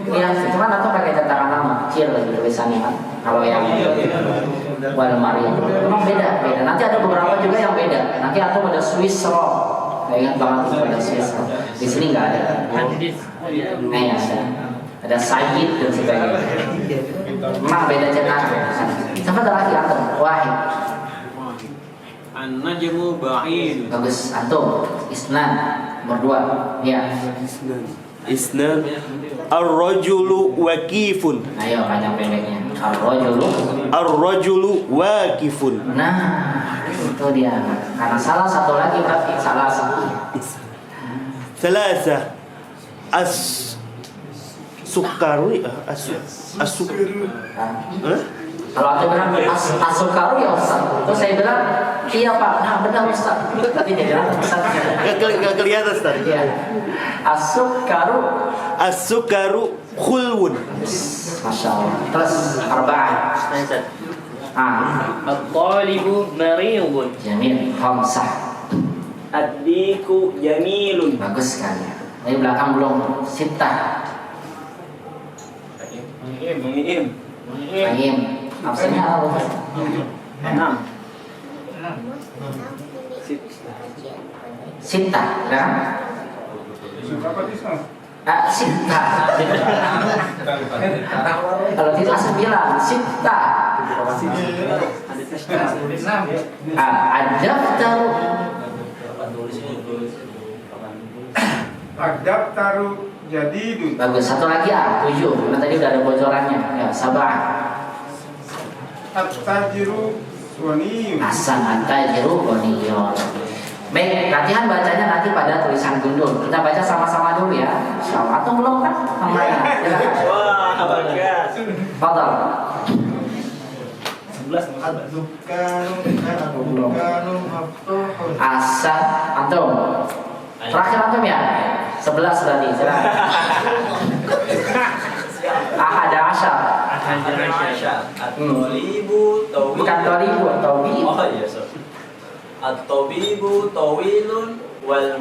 [SPEAKER 2] Iya, cuman atau pakai cetakan lama, kecil lagi tulisannya kan. Kalau yang wal marid. Memang beda. Nanti ada beberapa juga yang beda. Nanti antum ada Swiss roll. Saya ingat banget itu ada Swiss roll. Di sini nggak ada. Nah, ada Sayyid dan sebagainya. Memang beda cetakan. Siapa ada lagi antum? Wahid.
[SPEAKER 5] An-najmu ba'id.
[SPEAKER 2] Bagus, antum. Isnan berdua. Ya.
[SPEAKER 3] Isnan. Ar-rajulu wakifun.
[SPEAKER 2] Ayo panjang pendeknya. Ar-rajulu.
[SPEAKER 3] Ar-rajulu wakifun.
[SPEAKER 2] Nah, itu dia. Karena salah satu lagi berarti salah satu.
[SPEAKER 3] Thalatha. As-sukaru. As-sukaru.
[SPEAKER 2] Kalau aku bilang as-sukaru ya Ustaz. Terus saya bilang, iya Pak. Nah benar Ustaz. Tapi dia bilang Ustaz.
[SPEAKER 3] Gak kelihatan Ustaz.
[SPEAKER 2] Iya. As-sukaru.
[SPEAKER 3] As-sukaru khulwun.
[SPEAKER 2] Masya Allah. Terus arba'ah.
[SPEAKER 6] At-talibu maridun.
[SPEAKER 2] Jamil. Khamsah.
[SPEAKER 3] Ad-diku jamilun.
[SPEAKER 2] Bagus sekali. Ini belakang belum. Sittah. Ayim. Absennya apa? 6. Sittah. Ya? Sittah. Kalau tidak 9. Sittah. Ad-daftaru.
[SPEAKER 4] Ad-daftaru jadidun.
[SPEAKER 2] Bagus, satu lagi 7. Karena tadi udah ada bocorannya. Ya, sabah.
[SPEAKER 4] At-tajiru waniyun.
[SPEAKER 2] Hasan at-tajiru waniyun. Baik, latihan bacanya nanti pada tulisan gundul. Kita baca sama-sama dulu ya. Insyaallah. Atau belum kan?
[SPEAKER 3] Wah, bagus.
[SPEAKER 2] Fadal. Hasan antum. Terakhir antum ya? 11 berarti. Ahada asyar.
[SPEAKER 5] At-talibu tawil.
[SPEAKER 2] Bukan tolibu, tobi.
[SPEAKER 5] Oh iya, sorry. At-tabibu tawilun wal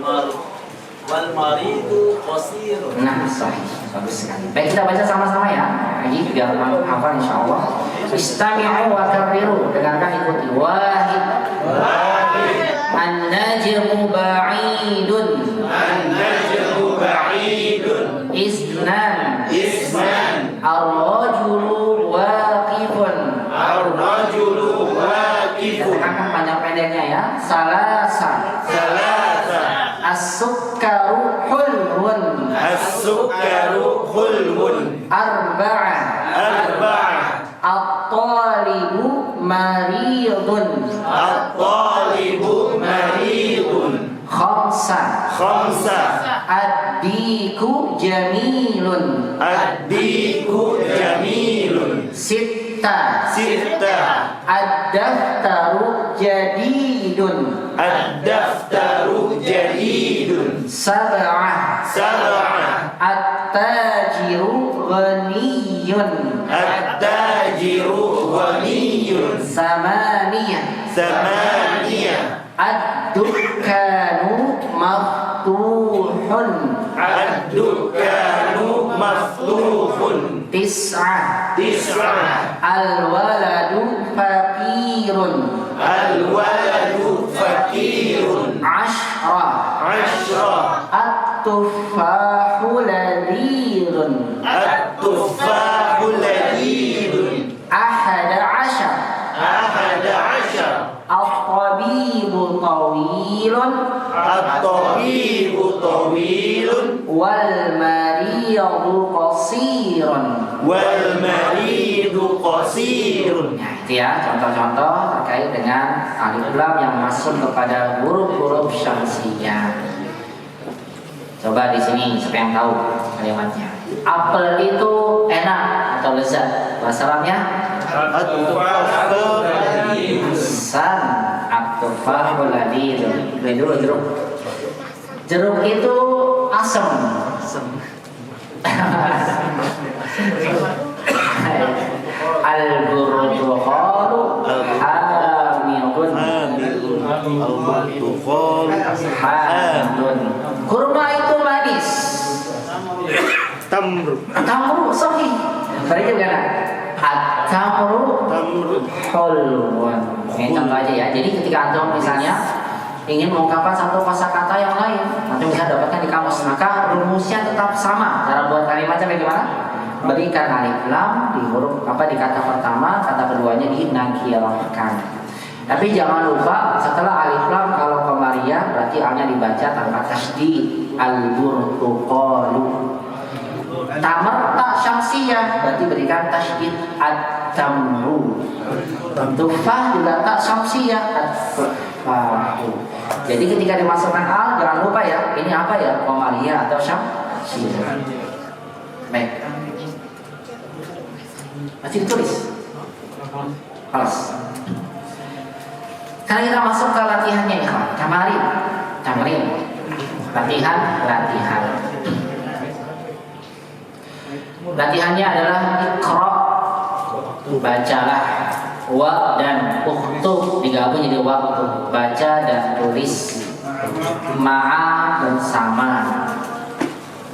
[SPEAKER 5] maridu qasirun.
[SPEAKER 2] Nah, sahih. Bagus sekali. Baik, kita baca sama-sama ya. Lagi biar hafal insyaallah. Istami'u wa karriru. Dengarkan, ikuti. Wahid. An-najmu ba'idun.
[SPEAKER 3] An-najmu ba'idun.
[SPEAKER 2] Isnan.
[SPEAKER 3] Isnan.
[SPEAKER 2] Ar-rajulu waqifun.
[SPEAKER 3] Ar-rajulu wakifun.
[SPEAKER 2] Dengarkan panjang pendeknya ya. Salasa.
[SPEAKER 3] Thalatha.
[SPEAKER 2] As-sukkaru hulwun.
[SPEAKER 3] As-sukaru khulwun.
[SPEAKER 2] Arba'ah.
[SPEAKER 3] Arba'ah.
[SPEAKER 2] At-talibu maridun.
[SPEAKER 3] At-talibu maridun.
[SPEAKER 2] Khamsah.
[SPEAKER 3] Khamsah.
[SPEAKER 2] Ad-diku jamilun.
[SPEAKER 3] Ad-diku jamilun.
[SPEAKER 2] Sittah.
[SPEAKER 3] Sittah.
[SPEAKER 2] Ad-daftaru jadidun.
[SPEAKER 3] Ad-daftaru jadidun.
[SPEAKER 2] Sab'ah.
[SPEAKER 3] Sab'ah.
[SPEAKER 2] At-tajiru ghaniyun.
[SPEAKER 3] At-tajiru ghaniyun.
[SPEAKER 2] Samaniyah.
[SPEAKER 3] Thamaniyah.
[SPEAKER 2] Ad-dukkanu maftuhun.
[SPEAKER 3] Ad-dukkanu maftuhun.
[SPEAKER 2] Tis'ah.
[SPEAKER 3] Tis'ah.
[SPEAKER 2] Al-waladu fakirun.
[SPEAKER 3] Al-waladu fakirun.
[SPEAKER 2] Ashrah.
[SPEAKER 3] Ashrah.
[SPEAKER 2] At-tuffahu ladhirun.
[SPEAKER 3] At-tuffahu ladhirun.
[SPEAKER 2] Ahada ashar.
[SPEAKER 3] Ahada ashar.
[SPEAKER 2] At-tabibu tawilun.
[SPEAKER 3] At-tabibu tawilun.
[SPEAKER 2] Wal mariyadu qasirun.
[SPEAKER 3] Wal maridu qasirun.
[SPEAKER 2] Nah, itu ya contoh-contoh terkait dengan alif lam yang masuk kepada huruf-huruf syamsiyah. Coba di sini siapa yang tahu kalimatnya? Apel itu enak atau lezat? Bahasa Arabnya?
[SPEAKER 3] At-tuffahu
[SPEAKER 2] San. At-tuffahu ladhidun. Beli dulu jeruk. Jeruk itu asam. Al-burtukhalu hamidun.
[SPEAKER 3] Al-burtukhalu
[SPEAKER 2] Hamidun. Kurma itu manis.
[SPEAKER 3] tamru.
[SPEAKER 2] Tamru sahih. Berarti bukan? At-tamru hulwan. Ini contoh aja ya. Jadi ketika antum misalnya ingin mengungkapkan satu kosakata yang lain, antum bisa dapatkan di kamus. Maka rumusnya tetap sama. Cara buat kalimatnya bagaimana? Berikan alif lam di huruf di kata pertama, kata keduanya dinakirahkan. Tapi jangan lupa setelah alif lam kalau komariah berarti alnya dibaca tanpa tasydid. Al-burtuqalu. Tamar tak syamsiyah berarti berikan tasydid at-tamru. Tufah juga tak syamsiyah at-tufahu. Jadi ketika dimasukkan al jangan lupa ya, ini apa ya? Komariah atau syamsiyah. Baik. Masih ditulis. Alas. Sekarang kita masuk ke latihannya ya, Tamarin. Latihan. Latihannya adalah iqra, bacalah, wa dan uktub digabung jadi waktu, baca dan tulis, ma'a dan sama,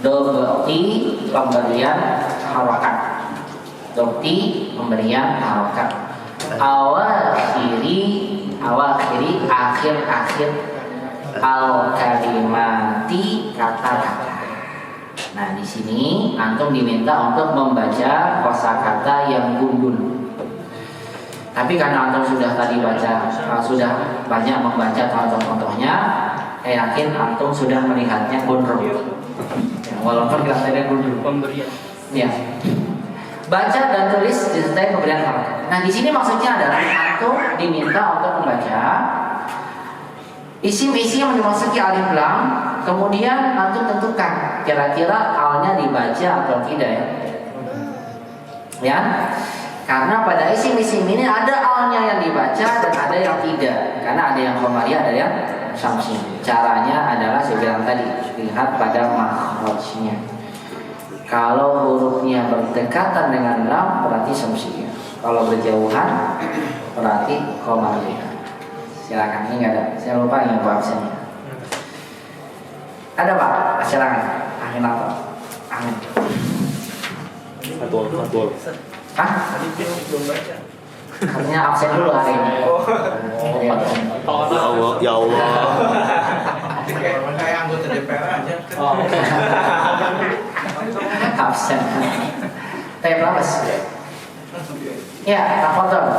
[SPEAKER 2] dobti pemberian harokat, awakhiri akhir al kalimati kata-kata. Nah, di sini antum diminta untuk membaca kosakata yang gundul. Tapi karena antum sudah banyak membaca contoh-contohnya, saya yakin antum sudah melihatnya gundul. Walaupun kelihatannya gundul.
[SPEAKER 6] Pemberian.
[SPEAKER 2] Ya. Baca dan tulis disertai pemberian harokat. Nah, di sini maksudnya adalah antum diminta untuk membaca isim-isim yang dimasuki alif lam, kemudian antum tentukan kira-kira alnya dibaca atau tidak ya. Ya. Karena pada isim-isim ini ada alnya yang dibaca dan ada yang tidak. Karena ada yang komariah, ada yang syamsiyah. Caranya adalah saya bilang tadi, lihat pada makhrajnya. Kalau hurufnya berdekatan dengan lam berarti syamsiyah. Kalau berjauhan berarti komariah. Silakan, ini nggak ada. Saya lupa yang buat absennya. Ada Pak? Silakan. Amin apa? Amin.
[SPEAKER 5] Fatul.
[SPEAKER 2] Hah? Artinya absen dulu hari ini.
[SPEAKER 3] Ya Allah.
[SPEAKER 4] Kayak anggota DPR aja.
[SPEAKER 2] Absen. Berapa sih? Ya, tafadhol.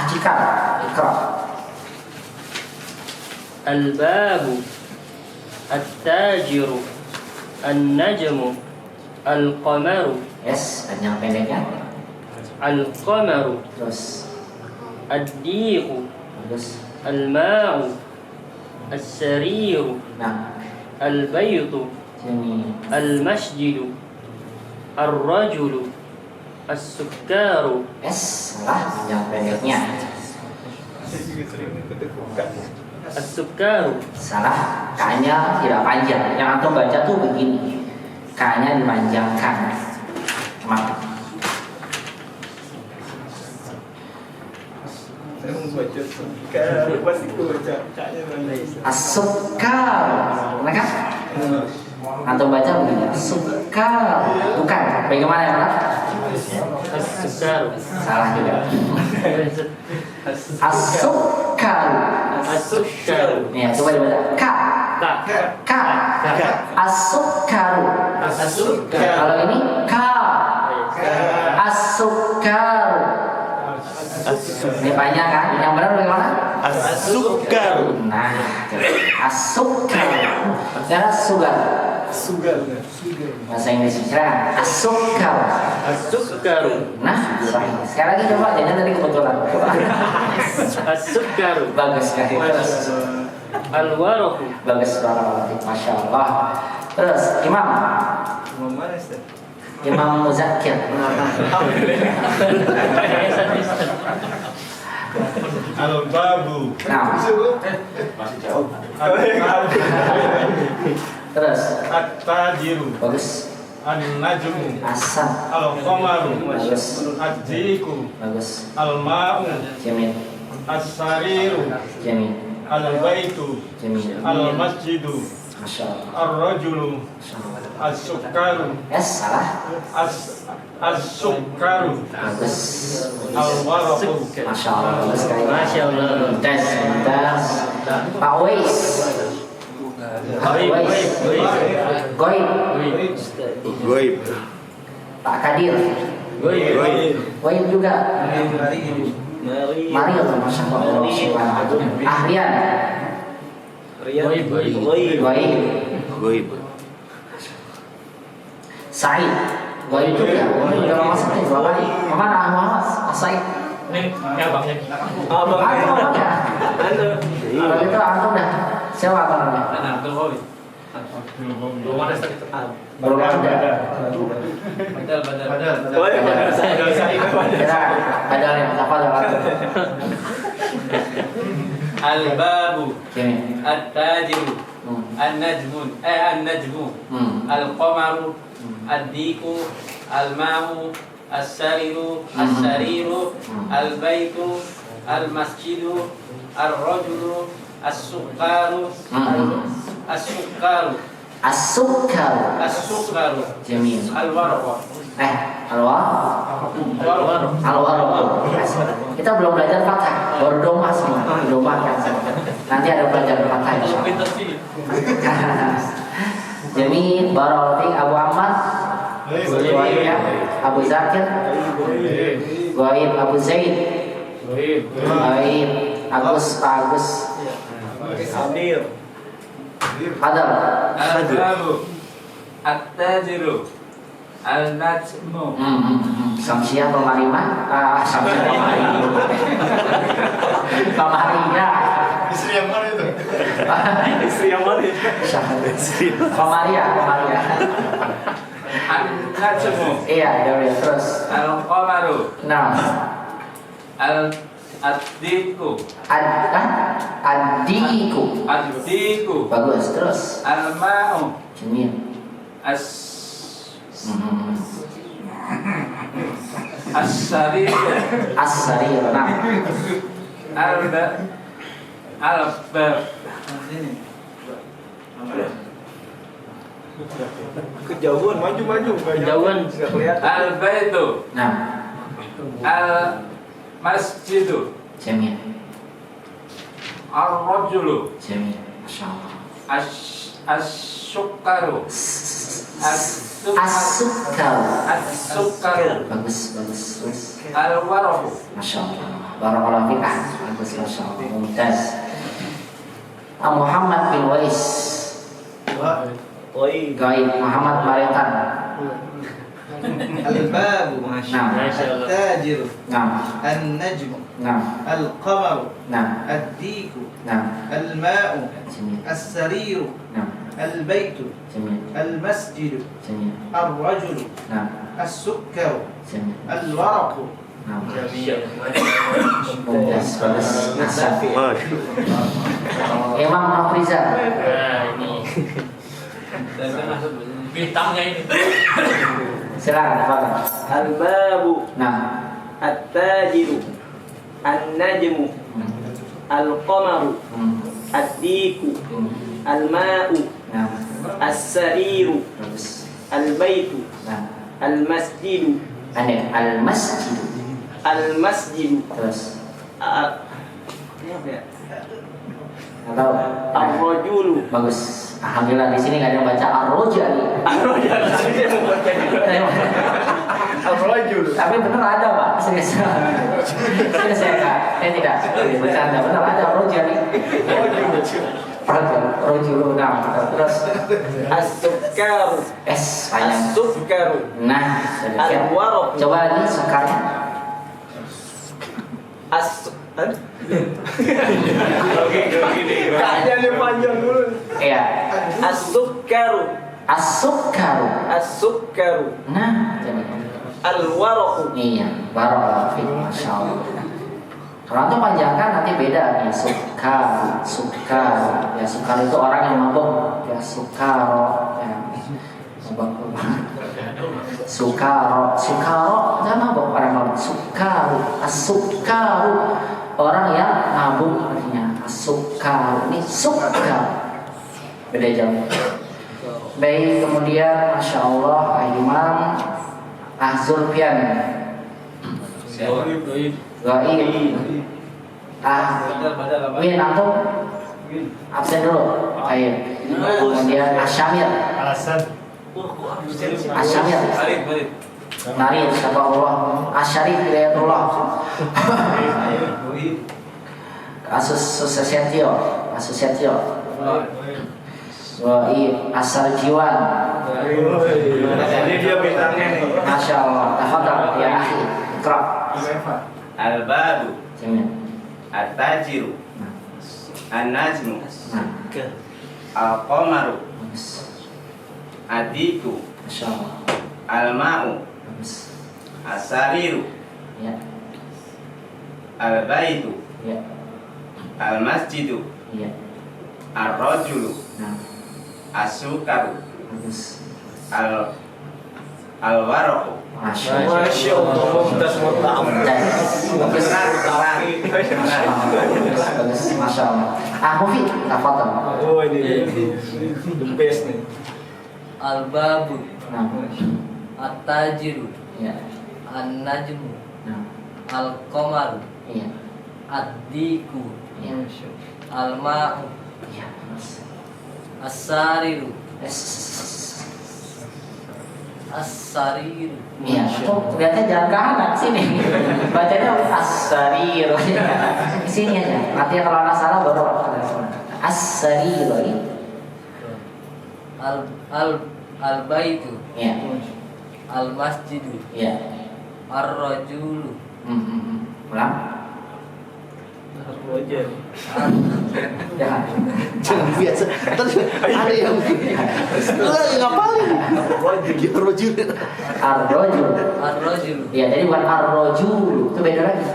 [SPEAKER 2] Jika ikra.
[SPEAKER 6] Al-babu, at-tajiru, an-najmu, al-qamaru.
[SPEAKER 2] Yes, panjang pendeknya.
[SPEAKER 6] Al-qamaru,
[SPEAKER 2] Terus,
[SPEAKER 6] ad-diqu,
[SPEAKER 2] terus.
[SPEAKER 6] al-ma'u, as-sariru,
[SPEAKER 2] Nah,
[SPEAKER 6] al-baytu,
[SPEAKER 2] sini.
[SPEAKER 6] al-masjidu, ar-rajulu, as-sukkaru.
[SPEAKER 2] Yes, salah panjang pendeknya.
[SPEAKER 6] As-sukkaru.
[SPEAKER 2] Salah, K-nya tidak panjang. Yang antum baca tuh begini. K-nya dipanjangkan. Maaf.
[SPEAKER 4] Saya mau baca sukar, pasti gue baca.
[SPEAKER 2] As-sukkar. Benar kan? Antum baca begini. Sukkar. Bukan. Bagaimana ya, Pak?
[SPEAKER 6] As-sukkaru.
[SPEAKER 2] Salah juga. As-sukkar.
[SPEAKER 6] As-sukkaru.
[SPEAKER 2] Nih, coba dibaca. K.
[SPEAKER 6] Ka.
[SPEAKER 2] K. As-sukkaru.
[SPEAKER 6] As-sukkaru.
[SPEAKER 2] Kalau ini K. As-sukkaru. Ini panjang kan? Yang benar bagaimana?
[SPEAKER 3] As-sukkar.
[SPEAKER 2] Nah, as-sukkar. Cara sugar. Bahasa Inggris silakan. As-sukkar.
[SPEAKER 6] As-sukkaru.
[SPEAKER 2] Nah, sahih. Sekali lagi coba, jangan tadi kebetulan.
[SPEAKER 6] As-sukkaru.
[SPEAKER 2] Bagus sekali.
[SPEAKER 6] Al-waraku.
[SPEAKER 2] Bagus suara, masya Allah. Terus Imam Muzakir.
[SPEAKER 4] Al-babu.
[SPEAKER 2] Nah, terus
[SPEAKER 4] At-tajiru.
[SPEAKER 2] bagus.
[SPEAKER 4] An-najmu.
[SPEAKER 2] Asam.
[SPEAKER 4] Al-qamaru.
[SPEAKER 2] Bagus.
[SPEAKER 4] Ad-diku.
[SPEAKER 2] Bagus.
[SPEAKER 4] Al-ma'u.
[SPEAKER 2] Jamil.
[SPEAKER 4] As-sariru.
[SPEAKER 2] Jamil.
[SPEAKER 4] Al-baitu.
[SPEAKER 2] Jamil.
[SPEAKER 4] Al-masjidu.
[SPEAKER 2] Masya Allah.
[SPEAKER 4] Ar-rajulu.
[SPEAKER 2] Masya Allah.
[SPEAKER 4] As-sukkaru.
[SPEAKER 2] Salah.
[SPEAKER 4] As-sukkaru.
[SPEAKER 2] Bagus.
[SPEAKER 4] Al-waraqu.
[SPEAKER 2] Masya Allah. Bagus sekali.
[SPEAKER 6] Masya Allah.
[SPEAKER 2] Mumtaz, mumtaz. Pak Wais. Goib.
[SPEAKER 3] Goib.
[SPEAKER 2] Pak Kadir. Goib juga. Mariel, Masya Allah. Ahlian. Goib.
[SPEAKER 3] Goib.
[SPEAKER 2] Said. Goib juga. Udah masuk nih 2 kali. Kemana Ahmad? Said.
[SPEAKER 6] Ini abangnya.
[SPEAKER 2] Antum ya? Kalau gitu antum dah. Siapa namanya?
[SPEAKER 6] Belum ada tadi.
[SPEAKER 2] Belum ada. Kira padahal yang apa dah?
[SPEAKER 5] Al-babu,
[SPEAKER 2] Sini.
[SPEAKER 5] at-tajiru, an-najmun, an-najmu, al-qamaru, ad-diku, al-ma'u, as-sariru, as-sariru, al-baitu, al-masjidu, ar-rajulu, as-sukkaru, as-sukkaru,
[SPEAKER 2] As-sukkar.
[SPEAKER 5] as-sukkaru,
[SPEAKER 2] Jamil.
[SPEAKER 5] al-waraqah.
[SPEAKER 2] Al-waraq. Kita belum belajar fathah, baru doma semua. Doma kan. Nanti ada pelajaran fathah insyaallah. Jamil, barakallahu Abu Ammar. Goib ya. Abu Zakir. Goib Abu Zaid. Goib Agus Agus. Hadal.
[SPEAKER 5] Al-babu, at-tajiru, al-najmu.
[SPEAKER 2] Samsia pemarima. Samsia pemarima. Pemaria.
[SPEAKER 4] Istri yang mana itu?
[SPEAKER 3] Istri yang mana?
[SPEAKER 2] Pemaria.
[SPEAKER 5] An-najmu,
[SPEAKER 2] Iya, ya terus.
[SPEAKER 5] al-qamaru,
[SPEAKER 2] Nah,
[SPEAKER 5] ad-diku,
[SPEAKER 2] adiku.
[SPEAKER 5] ad-diku,
[SPEAKER 2] Bagus, terus.
[SPEAKER 5] al-ma'u,
[SPEAKER 2] Jamil.
[SPEAKER 5] as-sariru,
[SPEAKER 2] As-sarir. Nah,
[SPEAKER 5] al-bab,
[SPEAKER 3] Kejauhan, maju.
[SPEAKER 6] Kejauhan.
[SPEAKER 3] Nggak kelihatan.
[SPEAKER 5] al-baitu,
[SPEAKER 2] nah,
[SPEAKER 5] al-masjidu,
[SPEAKER 2] Jamil.
[SPEAKER 5] ar-rajulu,
[SPEAKER 2] Jamil. Masya Allah.
[SPEAKER 5] as-sukkaru,
[SPEAKER 2] As-sukkar.
[SPEAKER 5] as-sukkaru,
[SPEAKER 2] Bagus.
[SPEAKER 5] al-waraqu.
[SPEAKER 2] Masya Allah. Barakallahu fiik. Bagus, Masya Allah. Mumtaz. Muhammad bin Wais. Gaib Muhammad Maritan.
[SPEAKER 4] Al-babu.
[SPEAKER 2] Nah,
[SPEAKER 6] Masya Allah.
[SPEAKER 4] Tajiru.
[SPEAKER 2] nah,
[SPEAKER 4] An-najmu.
[SPEAKER 2] nah,
[SPEAKER 4] Al-qamaru.
[SPEAKER 2] nah,
[SPEAKER 4] Ad-diku.
[SPEAKER 2] nah.
[SPEAKER 4] Al-ma'u.
[SPEAKER 2] Jamil.
[SPEAKER 4] As-sariru.
[SPEAKER 2] Nah,
[SPEAKER 4] Al-baitu.
[SPEAKER 2] Jamil.
[SPEAKER 4] Al-masjidu.
[SPEAKER 2] Jamil.
[SPEAKER 4] Ar-rajulu.
[SPEAKER 2] Nah,
[SPEAKER 4] As-sukkaru.
[SPEAKER 2] Jamil.
[SPEAKER 4] Al-waraqu.
[SPEAKER 2] Nah,
[SPEAKER 6] Jamil.
[SPEAKER 2] Mumtaz. Bagus. Hasan. Imam Nafrizal.
[SPEAKER 6] Nah, ini bintangnya ini.
[SPEAKER 2] Silakan, Pak.
[SPEAKER 5] Al-babu,
[SPEAKER 2] Nah,
[SPEAKER 5] at-tajiru, an-najmu, al-qamaru, ad-diku, al-ma'u,
[SPEAKER 2] nah,
[SPEAKER 5] as-sariru,
[SPEAKER 2] bagus.
[SPEAKER 5] al-baitu,
[SPEAKER 2] Nah,
[SPEAKER 5] al-masjidu,
[SPEAKER 2] al-masjid.
[SPEAKER 5] al-masjidu,
[SPEAKER 2] Terus, atau
[SPEAKER 5] ar-rajulu.
[SPEAKER 2] bagus. Alhamdulillah di sini nggak ada yang baca ar-rojali. Tapi benar ada, Pak. Serius. Serius ya, Kak. Tidak. Bercanda. Benar ada ar-rojali. Rojulu. Nah, terus
[SPEAKER 5] As-sukkaru,
[SPEAKER 2] panjang.
[SPEAKER 5] as-sukkaru,
[SPEAKER 2] Nah,
[SPEAKER 5] al-waraq,
[SPEAKER 2] coba lagi sukarnya.
[SPEAKER 5] Kayaknya dia panjang dulu.
[SPEAKER 2] Iya.
[SPEAKER 5] As-sukkaru,
[SPEAKER 2] As-sukkaru.
[SPEAKER 5] as-sukkaru,
[SPEAKER 2] Nah, jadi
[SPEAKER 5] al-waraqu.
[SPEAKER 2] iya, barakallahu fiik, Masya Allah. Kalau itu panjangkan nanti beda nih, sukar. Ya sukar itu orang yang mabuk. Ya sukaro, ya mabuk. Sukaro, jangan mabuk, orang mabuk. As-sukaru, orang yang mabuk artinya. As-sukaru, ini sukar. beda jam. Baik, kemudian Masya Allah Imam Zulfian Gaib Win antum absen dulu. Baik. Kemudian Asyamir Nari Sabahullah Asyarif Hidayatullah Asosiatio Asar Jiwan.
[SPEAKER 3] Jadi dia bintangnya nih.
[SPEAKER 2] Masya Allah. Tafadhal ya akhi. Iqra.
[SPEAKER 7] Al-babu,
[SPEAKER 2] Jamil.
[SPEAKER 7] at-tajiru,
[SPEAKER 2] Nah.
[SPEAKER 7] an-najmu,
[SPEAKER 2] Nah.
[SPEAKER 7] al-qamaru,
[SPEAKER 2] Bagus.
[SPEAKER 7] ad-diku,
[SPEAKER 2] Masya Allah.
[SPEAKER 7] al-ma'u,
[SPEAKER 2] Bagus.
[SPEAKER 7] as-sariru,
[SPEAKER 2] Ya.
[SPEAKER 7] al-baitu,
[SPEAKER 2] Ya.
[SPEAKER 7] al-masjidu,
[SPEAKER 2] Ya.
[SPEAKER 7] ar-rajulu,
[SPEAKER 2] Nah.
[SPEAKER 7] as-sukaru,
[SPEAKER 2] Bagus.
[SPEAKER 7] al-waraqu.
[SPEAKER 2] Masya Allah.
[SPEAKER 5] Masya Allah, mumtaz muta'am.
[SPEAKER 2] Bagus. Bagus. Masya Allah. Mufid. Tafadhal.
[SPEAKER 3] Oh ini the best nih.
[SPEAKER 8] Al-babu,
[SPEAKER 2] Nah.
[SPEAKER 8] at-tajiru,
[SPEAKER 2] Ya.
[SPEAKER 8] an-najmu,
[SPEAKER 2] Nah.
[SPEAKER 8] al-qamaru,
[SPEAKER 2] Iya.
[SPEAKER 8] ad-diku,
[SPEAKER 2] Iya.
[SPEAKER 8] al-ma'u,
[SPEAKER 2] Iya. Bagus.
[SPEAKER 8] as-sariru,
[SPEAKER 2] Yes.
[SPEAKER 8] as-sariru.
[SPEAKER 2] Iya, kok ternyata jalan ke kanan sini. Bacanya as-sarir. Sini aja. Nanti kalau anak salah baru as-sarir.
[SPEAKER 8] Al-baitu,
[SPEAKER 2] Iya.
[SPEAKER 8] al-masjidu,
[SPEAKER 2] Iya.
[SPEAKER 8] ar-rajulu,
[SPEAKER 2] Ulang.
[SPEAKER 3] Wajar.
[SPEAKER 2] Jangan.
[SPEAKER 4] Jangan biasa. Tadi ada yang ngapalin. Dia rojul.
[SPEAKER 2] Ar-rajul.
[SPEAKER 8] ar-rajulu,
[SPEAKER 2] Iya, jadi bukan ar-rajul. Itu beda lagi.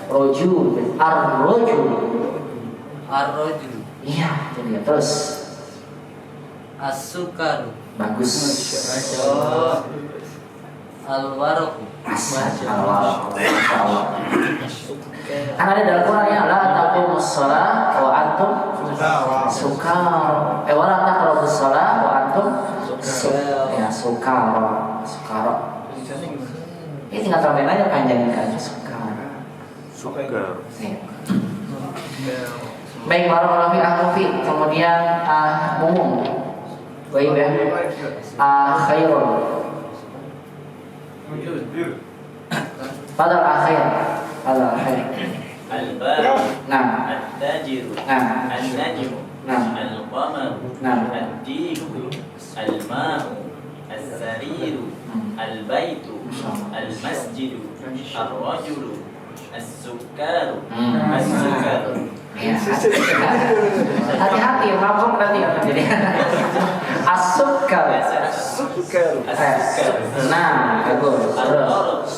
[SPEAKER 2] Rajul, ar-rajul.
[SPEAKER 8] ar-rajulu,
[SPEAKER 2] Iya, jadi terus
[SPEAKER 8] as-sukaru,
[SPEAKER 2] bagus.
[SPEAKER 8] al-waraqu,
[SPEAKER 2] Masya Allah. Kan ada dalam Quran ya, la taqumus shalah wa antum sukar. Wala taqrabus shalah wa antum sukar. Ini tinggal tambahin aja panjangin aja sukar. Iya. Baik, barakallahu fi ahfi. Kemudian mumung. Baik ya. Khairul. Padahal akhir.
[SPEAKER 7] Al-babu,
[SPEAKER 2] Nah.
[SPEAKER 7] at-tajiru,
[SPEAKER 2] Nah.
[SPEAKER 7] an-najmu,
[SPEAKER 2] Nah.
[SPEAKER 7] al-qamaru,
[SPEAKER 2] Nah.
[SPEAKER 7] ad-diku, al-ma'u, as-sariru, al-baitu, al-masjidu, ar-rajulu, as-sukaru, as-sukaru.
[SPEAKER 2] Ya. Hati-hati, mabuk nanti. Jadi as-sukar.
[SPEAKER 5] Sukar.
[SPEAKER 2] Nah, bagus. Terus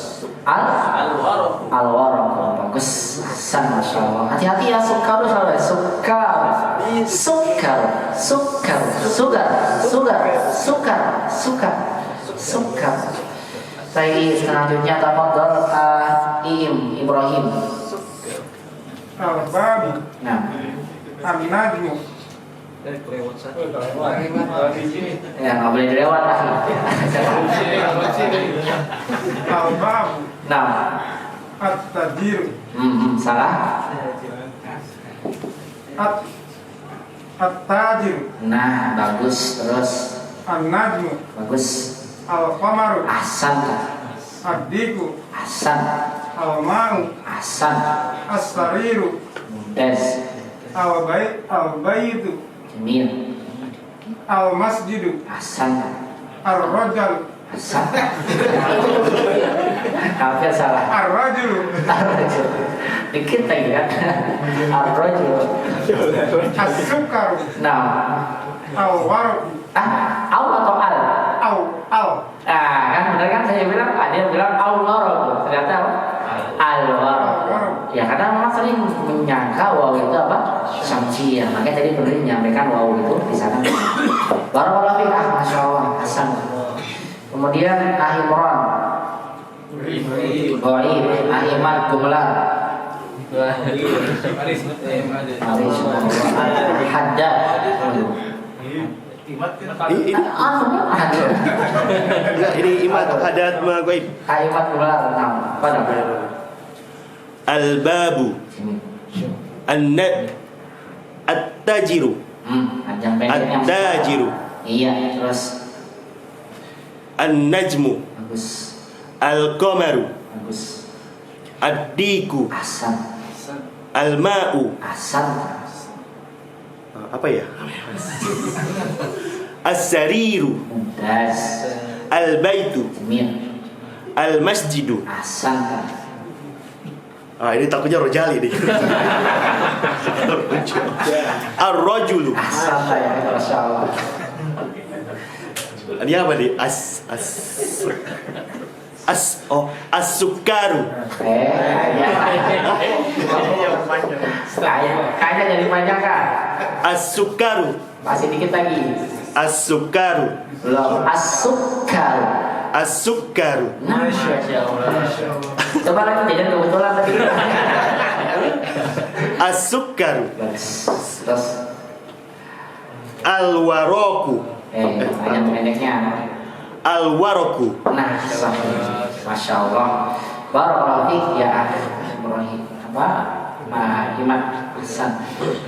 [SPEAKER 7] Al-waraqu,
[SPEAKER 2] al-waraq. Bagus. San, Masya Allah. Hati-hati ya, sukar itu salah. Sukar. Baik, selanjutnya tafadhol Ibrahim.
[SPEAKER 4] Al-babu,
[SPEAKER 2] Nah,
[SPEAKER 4] an-najmu,
[SPEAKER 2] ya nggak boleh dilewat lagi.
[SPEAKER 4] al-babu,
[SPEAKER 2] Nah,
[SPEAKER 4] at-tajiru,
[SPEAKER 2] salah.
[SPEAKER 4] at-tajiru,
[SPEAKER 2] Nah, bagus. Terus
[SPEAKER 4] an-najmu,
[SPEAKER 2] bagus.
[SPEAKER 4] al-qamaru,
[SPEAKER 2] Ahsan,
[SPEAKER 4] ad-diku,
[SPEAKER 2] ahsan,
[SPEAKER 4] al-ma'u,
[SPEAKER 2] ahsan.
[SPEAKER 4] as-sariru,
[SPEAKER 2] Mumtaz.
[SPEAKER 4] al-baitu,
[SPEAKER 2] Jamil.
[SPEAKER 4] al-masjidu,
[SPEAKER 2] Ahsan,
[SPEAKER 4] ar-rajal,
[SPEAKER 2] ahsan. Hampir salah.
[SPEAKER 4] ar-rajulu,
[SPEAKER 2] Ar-rajul. Dikit lagi kan. Ar-rajul.
[SPEAKER 4] as-sukaru,
[SPEAKER 2] Nah,
[SPEAKER 4] al-waraqu,
[SPEAKER 2] au atau al?
[SPEAKER 4] al,
[SPEAKER 2] Kan benar kan saya bilang, ada yang bilang al-waraq. Ternyata apa? Al-waraq. Ya karena memang sering menyangka waw itu apa? Syamsiyah. Makanya tadi perlu menyampaikan waw itu di sana. Barakallahu fiik. Masya Allah. Hasan. Kemudian Ahimran. Ahimad Gumelar. Haddad.
[SPEAKER 4] Imat kan
[SPEAKER 5] Ini enggak, ini imat hadat ma gaib.
[SPEAKER 2] Kalimat ular. Nah, pada.
[SPEAKER 5] Al-babu. An-nad. At-tajiru.
[SPEAKER 2] Panjang pendeknya.
[SPEAKER 5] At-tajiru.
[SPEAKER 2] Iya, terus
[SPEAKER 5] An-najmu.
[SPEAKER 2] bagus.
[SPEAKER 5] Al-qamaru.
[SPEAKER 2] Bagus.
[SPEAKER 5] Ad-diku.
[SPEAKER 2] Asan.
[SPEAKER 5] Al-ma'u.
[SPEAKER 2] Asan.
[SPEAKER 5] Apa ya? As-sariru.
[SPEAKER 2] Mumtaz.
[SPEAKER 5] Al-baitu.
[SPEAKER 2] Jamil.
[SPEAKER 5] Al-masjidu.
[SPEAKER 2] Asan.
[SPEAKER 5] Ini takutnya rojali nih. Ar-rajulu.
[SPEAKER 2] Asan ya, Masya Allah.
[SPEAKER 5] Ini apa nih? As-sukaru.
[SPEAKER 2] Kayaknya jadi panjang kak.
[SPEAKER 5] As-sukaru.
[SPEAKER 2] Masih dikit lagi.
[SPEAKER 5] As-sukaru.
[SPEAKER 2] Belum. As-sukar.
[SPEAKER 5] As-sukaru.
[SPEAKER 2] Masya Allah. Coba lagi jajan kebetulan tadi.
[SPEAKER 5] As-sukaru.
[SPEAKER 2] Terus.
[SPEAKER 5] Al-waroku.
[SPEAKER 2] Panjang pendeknya.
[SPEAKER 5] Al-waroku.
[SPEAKER 2] Nah, Masya Allah. Barakallahu fiik ya Ibrahim. Apa? Iman Hasan.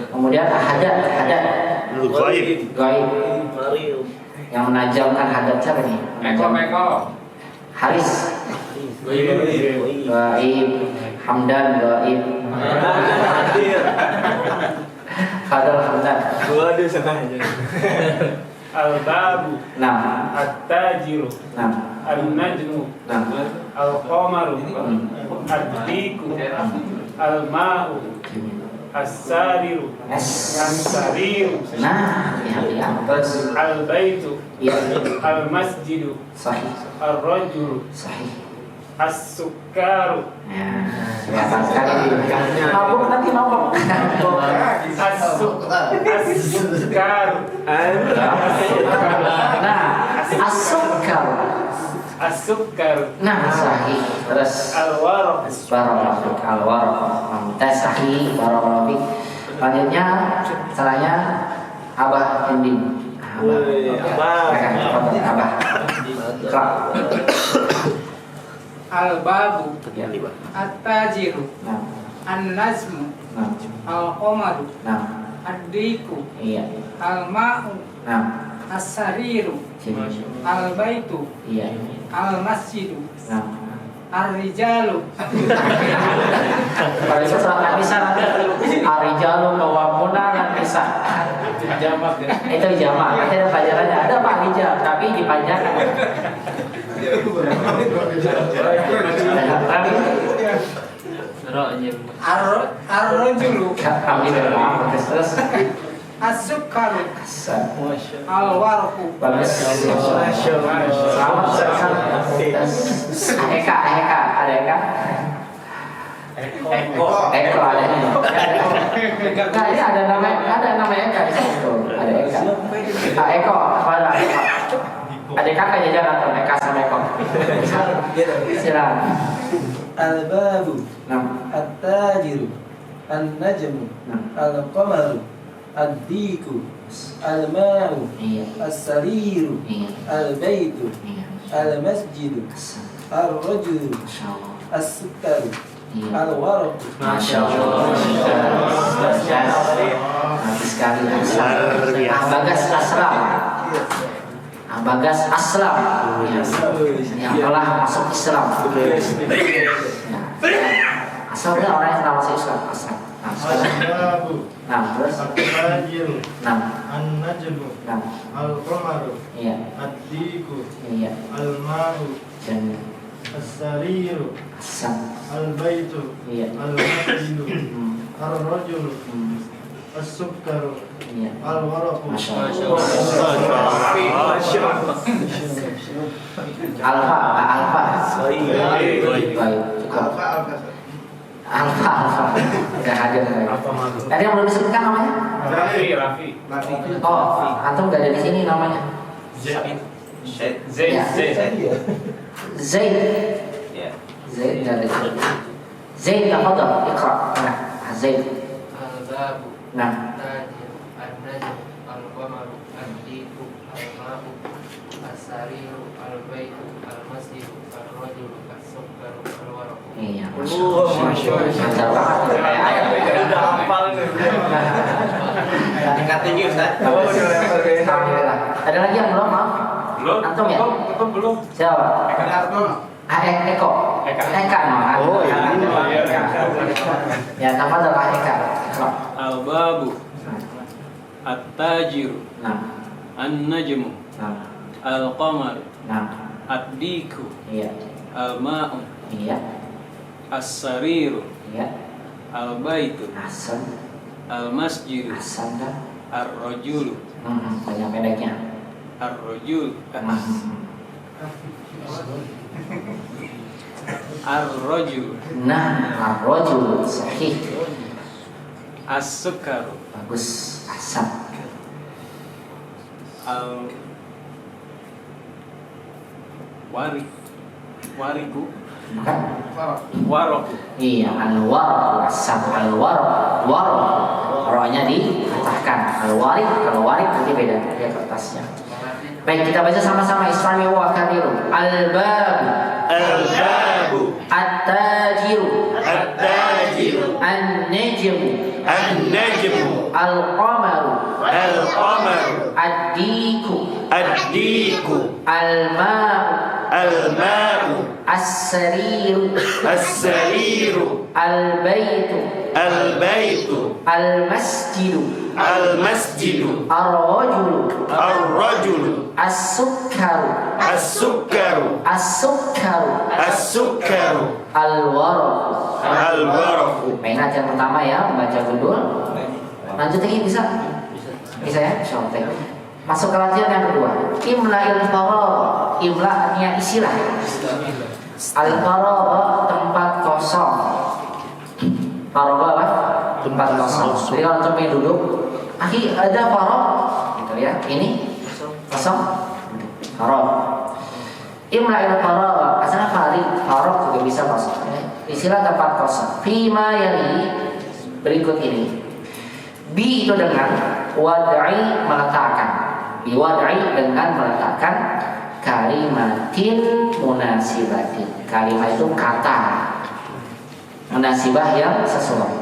[SPEAKER 2] Kemudian hadat.
[SPEAKER 5] Gaib.
[SPEAKER 2] Gaib. Yang menajamkan hadat siapa nih?
[SPEAKER 6] Meko.
[SPEAKER 2] Haris. Gaib. Hamdan gaib. Fadl Hamdan.
[SPEAKER 3] Waduh, senang aja.
[SPEAKER 6] Al-babu.
[SPEAKER 2] Nah.
[SPEAKER 6] At-tajiru.
[SPEAKER 2] Nah.
[SPEAKER 6] Al-najmu.
[SPEAKER 2] Nah.
[SPEAKER 6] Al-qamaru. Ad-diku. Al-ma'u. As-sariru. As-sariru.
[SPEAKER 2] Nah, ya. Terus
[SPEAKER 6] Al-baitu.
[SPEAKER 2] ya.
[SPEAKER 6] Al-masjidu.
[SPEAKER 2] Sahih.
[SPEAKER 6] Ar-rajulu.
[SPEAKER 2] Sahih.
[SPEAKER 6] As-sukaru.
[SPEAKER 2] Ya, kelihatan sekali. Mabuk nanti mabuk.
[SPEAKER 6] As-sukaru.
[SPEAKER 2] Nah, as-sukar.
[SPEAKER 6] As-sukaru.
[SPEAKER 2] Nah, sahih. Terus
[SPEAKER 6] Al-waraq.
[SPEAKER 2] barakallahu al-waraq. Tes sahih barakallahu. Selanjutnya caranya Abah ending. Abah. Kak.
[SPEAKER 8] Al-babu.
[SPEAKER 2] Ya.
[SPEAKER 8] At-tajiru.
[SPEAKER 2] Nah,
[SPEAKER 8] An-najmu.
[SPEAKER 2] nah,
[SPEAKER 8] Al-qamaru.
[SPEAKER 2] nah.
[SPEAKER 8] Ad-diku.
[SPEAKER 2] Iya.
[SPEAKER 8] Al-ma'u.
[SPEAKER 2] Nah,
[SPEAKER 8] As-sariru.
[SPEAKER 2] sini.
[SPEAKER 8] Al-baitu.
[SPEAKER 2] Iya.
[SPEAKER 8] Al-masjidu.
[SPEAKER 2] Nah.
[SPEAKER 8] Ar-rijalu.
[SPEAKER 2] Kalau itu salah bisa nanti Arijalu kawamuna dan bisa.
[SPEAKER 6] Jamak ya.
[SPEAKER 2] Itu jamak. Nanti ada pelajarannya. Ada Pak Rijal, tapi dipanjangkan.
[SPEAKER 8] Ar-rajulu.
[SPEAKER 2] Kami bermaaf terus.
[SPEAKER 8] As-sukaru.
[SPEAKER 2] Asal.
[SPEAKER 8] Al-warqu.
[SPEAKER 2] Bagus. Selamat sekali. Eka, ada Eka. Eko ada. Nah, ini ada nama Eka di situ. Ada Eka. Eko, apa ada Eka? Ada kakak jajan atau Eka sama Eko? Silakan.
[SPEAKER 9] Al-babu.
[SPEAKER 2] Nah,
[SPEAKER 9] At-tajiru. An-najmu. Al-qamaru. Ad-diku. Al-ma'u.
[SPEAKER 2] iya,
[SPEAKER 9] As-sariru.
[SPEAKER 2] iya,
[SPEAKER 9] Al-baitu.
[SPEAKER 2] iya.
[SPEAKER 9] Al-masjidu. Ar-rajulu.
[SPEAKER 2] Masya Allah.
[SPEAKER 9] As-sukaru.
[SPEAKER 2] Iya.
[SPEAKER 9] Al-waraqu.
[SPEAKER 2] Masya Allah. Nanti sekali
[SPEAKER 5] Luar biasa.
[SPEAKER 2] Bagas Aslam. Bagas Aslam. Ya. Yang telah masuk Islam. Ya. Asalnya orang yang telah masuk Islam. Aslam. Nah,
[SPEAKER 4] Al-babu.
[SPEAKER 2] nah, terus.
[SPEAKER 4] At-tajiru.
[SPEAKER 2] Nah,
[SPEAKER 4] An-najmu.
[SPEAKER 2] nah,
[SPEAKER 4] Al-qamaru.
[SPEAKER 2] iya,
[SPEAKER 4] Ad-diku.
[SPEAKER 2] iya.
[SPEAKER 4] Al-ma'u.
[SPEAKER 2] Dan
[SPEAKER 4] As-sariru.
[SPEAKER 2] Asam.
[SPEAKER 4] Al-baitu.
[SPEAKER 2] Iya.
[SPEAKER 4] Al-masjidu.
[SPEAKER 2] Hmm.
[SPEAKER 4] Ar-rajulu.
[SPEAKER 2] Hmm.
[SPEAKER 4] As-sukaru.
[SPEAKER 2] Iya.
[SPEAKER 4] Al-waraqu.
[SPEAKER 2] Masya Allah. Alfa. Baik. Cukup. Alfa. Gak hadir lagi. Tadi yang belum disebutkan namanya?
[SPEAKER 6] Rafi.
[SPEAKER 2] Oh, antum gak ada di sini namanya.
[SPEAKER 6] Zaid.
[SPEAKER 2] Zaid.
[SPEAKER 7] Ya.
[SPEAKER 2] Zaid gak ada di sini. Zaid, tafadhal, iqra. Nah, Zaid.
[SPEAKER 8] Al-babu.
[SPEAKER 2] Nah,
[SPEAKER 8] At-tajiru. An-najmu. al-qamaru, al-diku, al-ma'u, as-sariru, al-baitu, al-masjidu, al-rajulu, as-sukkaru, al-waraqu.
[SPEAKER 2] Iya.
[SPEAKER 3] Masya Allah.
[SPEAKER 2] Lancar banget. Kayak ayat.
[SPEAKER 3] Udah hafal nih.
[SPEAKER 7] Tingkat tinggi Ustaz.
[SPEAKER 3] Oh, udah level kayak
[SPEAKER 2] Alhamdulillah. Ada lagi yang belum, Mam?
[SPEAKER 6] Belum.
[SPEAKER 2] Antum ya?
[SPEAKER 6] Belum.
[SPEAKER 2] Siapa? Eko. Eka, no.
[SPEAKER 5] Oh, iya.
[SPEAKER 2] Ya, nama adalah Eka.
[SPEAKER 10] Al-babu, at-tajiru,
[SPEAKER 2] Nah,
[SPEAKER 10] an-najmu,
[SPEAKER 2] nah,
[SPEAKER 10] al-qamar,
[SPEAKER 2] nah.
[SPEAKER 10] ad-diku,
[SPEAKER 2] Iya,
[SPEAKER 10] al-ma'u,
[SPEAKER 2] iya,
[SPEAKER 10] as-sariru,
[SPEAKER 2] iya.
[SPEAKER 10] al-baitu,
[SPEAKER 2] Hasan,
[SPEAKER 10] al-masjidu,
[SPEAKER 2] Hasan dah.
[SPEAKER 10] ar-rajulu,
[SPEAKER 2] Banyak pendeknya.
[SPEAKER 10] ar-rajul,
[SPEAKER 2] Hmm.
[SPEAKER 10] ar-rajul,
[SPEAKER 2] Nah, ar-rajul sahih.
[SPEAKER 10] as-sukaru,
[SPEAKER 2] Bagus, Hasan.
[SPEAKER 10] wariku,
[SPEAKER 2] Bukan?
[SPEAKER 10] waroku,
[SPEAKER 2] Iya, al-war, Hasan, al-war, rohnya dipatahkan. Al-warik, kalau warik nanti beda dia kertasnya. Baik, kita baca sama-sama. Isfami wa kadiru. Al-bab,
[SPEAKER 5] Al-babu,
[SPEAKER 2] at-tajiru,
[SPEAKER 5] at-tajiru,
[SPEAKER 2] an-najmu,
[SPEAKER 5] an-najmu,
[SPEAKER 2] al-qamaru,
[SPEAKER 5] al-qamaru,
[SPEAKER 2] ad-diku,
[SPEAKER 5] ad-diku,
[SPEAKER 2] al-ma'u,
[SPEAKER 5] al-ma'u,
[SPEAKER 2] as-sariru,
[SPEAKER 5] as-sariru,
[SPEAKER 2] al-baitu,
[SPEAKER 5] al-baitu,
[SPEAKER 2] al-masjidu,
[SPEAKER 5] al-masjidu,
[SPEAKER 2] ar-rajulu,
[SPEAKER 5] ar-rajulu,
[SPEAKER 2] as-sukkaru,
[SPEAKER 5] as-sukkaru,
[SPEAKER 2] as-sukkaru,
[SPEAKER 5] as-sukkaru,
[SPEAKER 2] al-waraqu.
[SPEAKER 5] al-waraqu.
[SPEAKER 2] Mainan yang pertama ya, membaca gundul. Lanjut lagi bisa? Bisa ya? Insyaallah. Masuk ke latihan yang kedua. Imla'il faragh. Imla artinya isilah. Al-faragh tempat kosong. Faragh apa? Tempat kosong. Jadi kalau antum ingin duduk, akhi ada faragh gitu ya. Ini kosong. Faragh. Imla'il faragh. Asalnya faragh juga bisa kosong. Istilah tempat kosong. Fima yali berikut ini. Bi itu dengan wad'i meletakkan. Bi wad'i dengan meletakkan kalimatin munasibatin. Kalimat itu kata munasibah yang sesuai.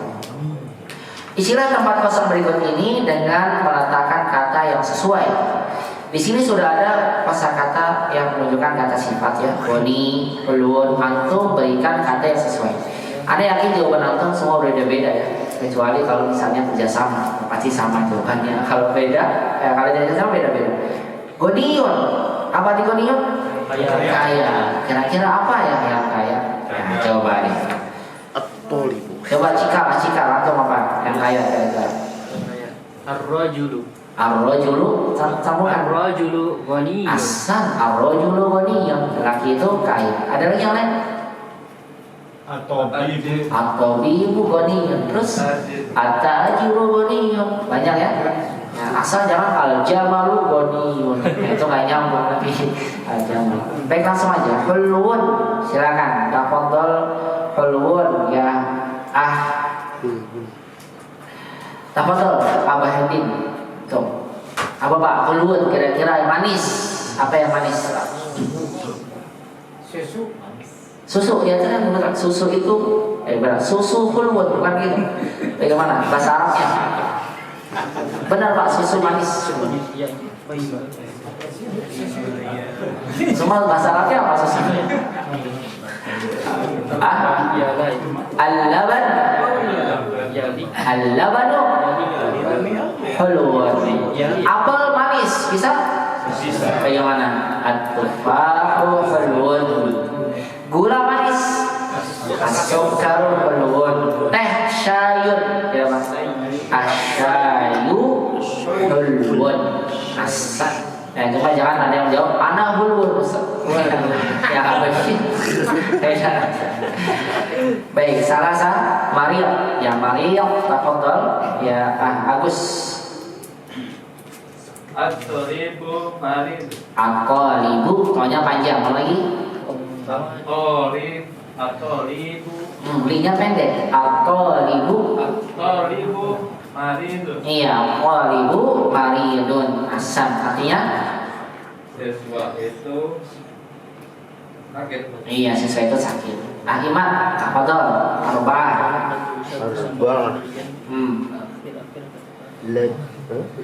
[SPEAKER 2] Istilah tempat kosong berikut ini dengan meletakkan kata yang sesuai. Di sini sudah ada kosakata yang menunjukkan kata sifat ya. Goni, ulun, antum berikan kata yang sesuai. Ada yakin jawaban antum semua berbeda-beda ya. Kecuali kalau misalnya kerjasama, pasti sama jawabannya. Kalau beda, kalau tidak sama beda-beda. Gonion, apa di gonion? Kaya. Kira-kira apa ya yang kaya? Nah, jawabannya.
[SPEAKER 5] At-tolibu.
[SPEAKER 2] Coba cikal antum apa? Yang kaya kira-kira?
[SPEAKER 10] ar-rajulu,
[SPEAKER 2] Ar-rajulu sambungan.
[SPEAKER 10] ar-rajulu ghaniyun,
[SPEAKER 2] Asan ar-rajulu ghaniyun. Laki itu kaya. Ada lagi yang lain? At-tabibu ghaniyun. Terus at-tajiru ghaniyun. Banyak ya? Ya, asal jangan al-jamalu ghaniyun. Itu nggak nyambung tapi al-jamal. Baik, langsung aja. Hulwun, silakan. Tafadhol hulwun ya. Tafadhol Abah Hedin. Tuh. Apa Pak? Hulwun kira-kira yang manis. Apa yang manis? Susu ya kan benar. Susu itu benar. Susu hulwun bukan gitu. Bagaimana bahasa Arabnya? Benar Pak, susu manis. Semua bahasa Arabnya apa susu? Al-laban. Al-labanu hulwun. Apel manis bisa? Bagaimana? At-tufahu hulwun. Gula manis. As-sukaru hulwun. Teh syayun. Ya Mas. Asyayu hulwun. Asal. Cuma jangan ada yang jawab ana hulwun. Ya apa sih? Baik, salah Maria. Ya Maria, tafadhol. Ya Agus.
[SPEAKER 6] At-tolibu farid.
[SPEAKER 2] Aqalibu, tanya panjang. Apa lagi?
[SPEAKER 6] At-tolibu.
[SPEAKER 2] Linya pendek. Aqalibu.
[SPEAKER 6] At-tolibu Maridun.
[SPEAKER 2] Iya, walibu maridun. Hasan. Artinya
[SPEAKER 6] Siswa itu sakit.
[SPEAKER 2] iya, siswa itu sakit. Ahimad, tafadhol. Arba'ah.
[SPEAKER 5] Arba'ah.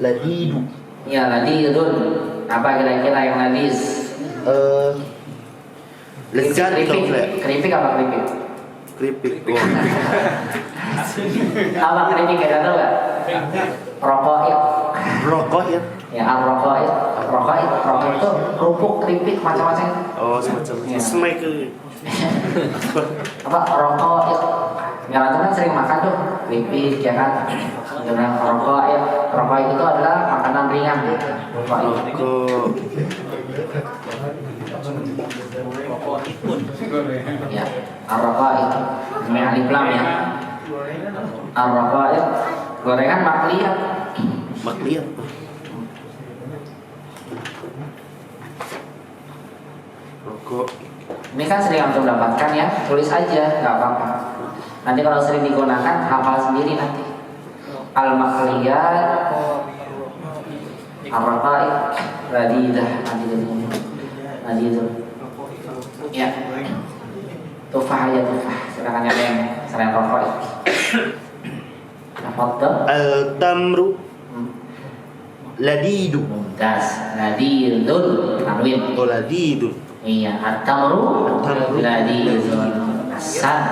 [SPEAKER 5] Ladidu.
[SPEAKER 2] Iya, ladidun. Apa kira-kira yang ladis?
[SPEAKER 5] Lezat
[SPEAKER 2] Keripik.
[SPEAKER 5] dong,
[SPEAKER 2] Keripik apa keripik?
[SPEAKER 5] keripik.
[SPEAKER 2] Apa keripik ya, tahu nggak? Rokoit.
[SPEAKER 5] Rokok ya.
[SPEAKER 2] Ya, rokoit. Rokoit itu kerupuk, keripik, macam-macam.
[SPEAKER 5] Oh, semacam
[SPEAKER 2] Iya.
[SPEAKER 5] snack.
[SPEAKER 2] Apa rokoit? Ya, itu kan sering makan tuh keripik, ya kan? Dengan rokoit. Rokoit itu adalah makanan ringan. Rokoit. Ya, ar-rokoit. Ini alif lam ya. Ar-rokoit. Gorengan makliyat.
[SPEAKER 5] Makliyat. Rokok.
[SPEAKER 2] Ini kan sering antum dapatkan ya, tulis aja, nggak apa-apa. Nanti kalau sering digunakan, hafal sendiri nanti. Al-makliyat, ar-raqa'iq, radidah, nanti jadinya. Radidah. Ya. Tufah aja tufah. Silakan yang selain raqa'iq. Tafadhol.
[SPEAKER 5] Al-tamru. Ladidu.
[SPEAKER 2] Mumtaz. Ladidun. Tanwin.
[SPEAKER 5] Oh, ladidu.
[SPEAKER 2] Iya, at-tamru ladidun. Hasan.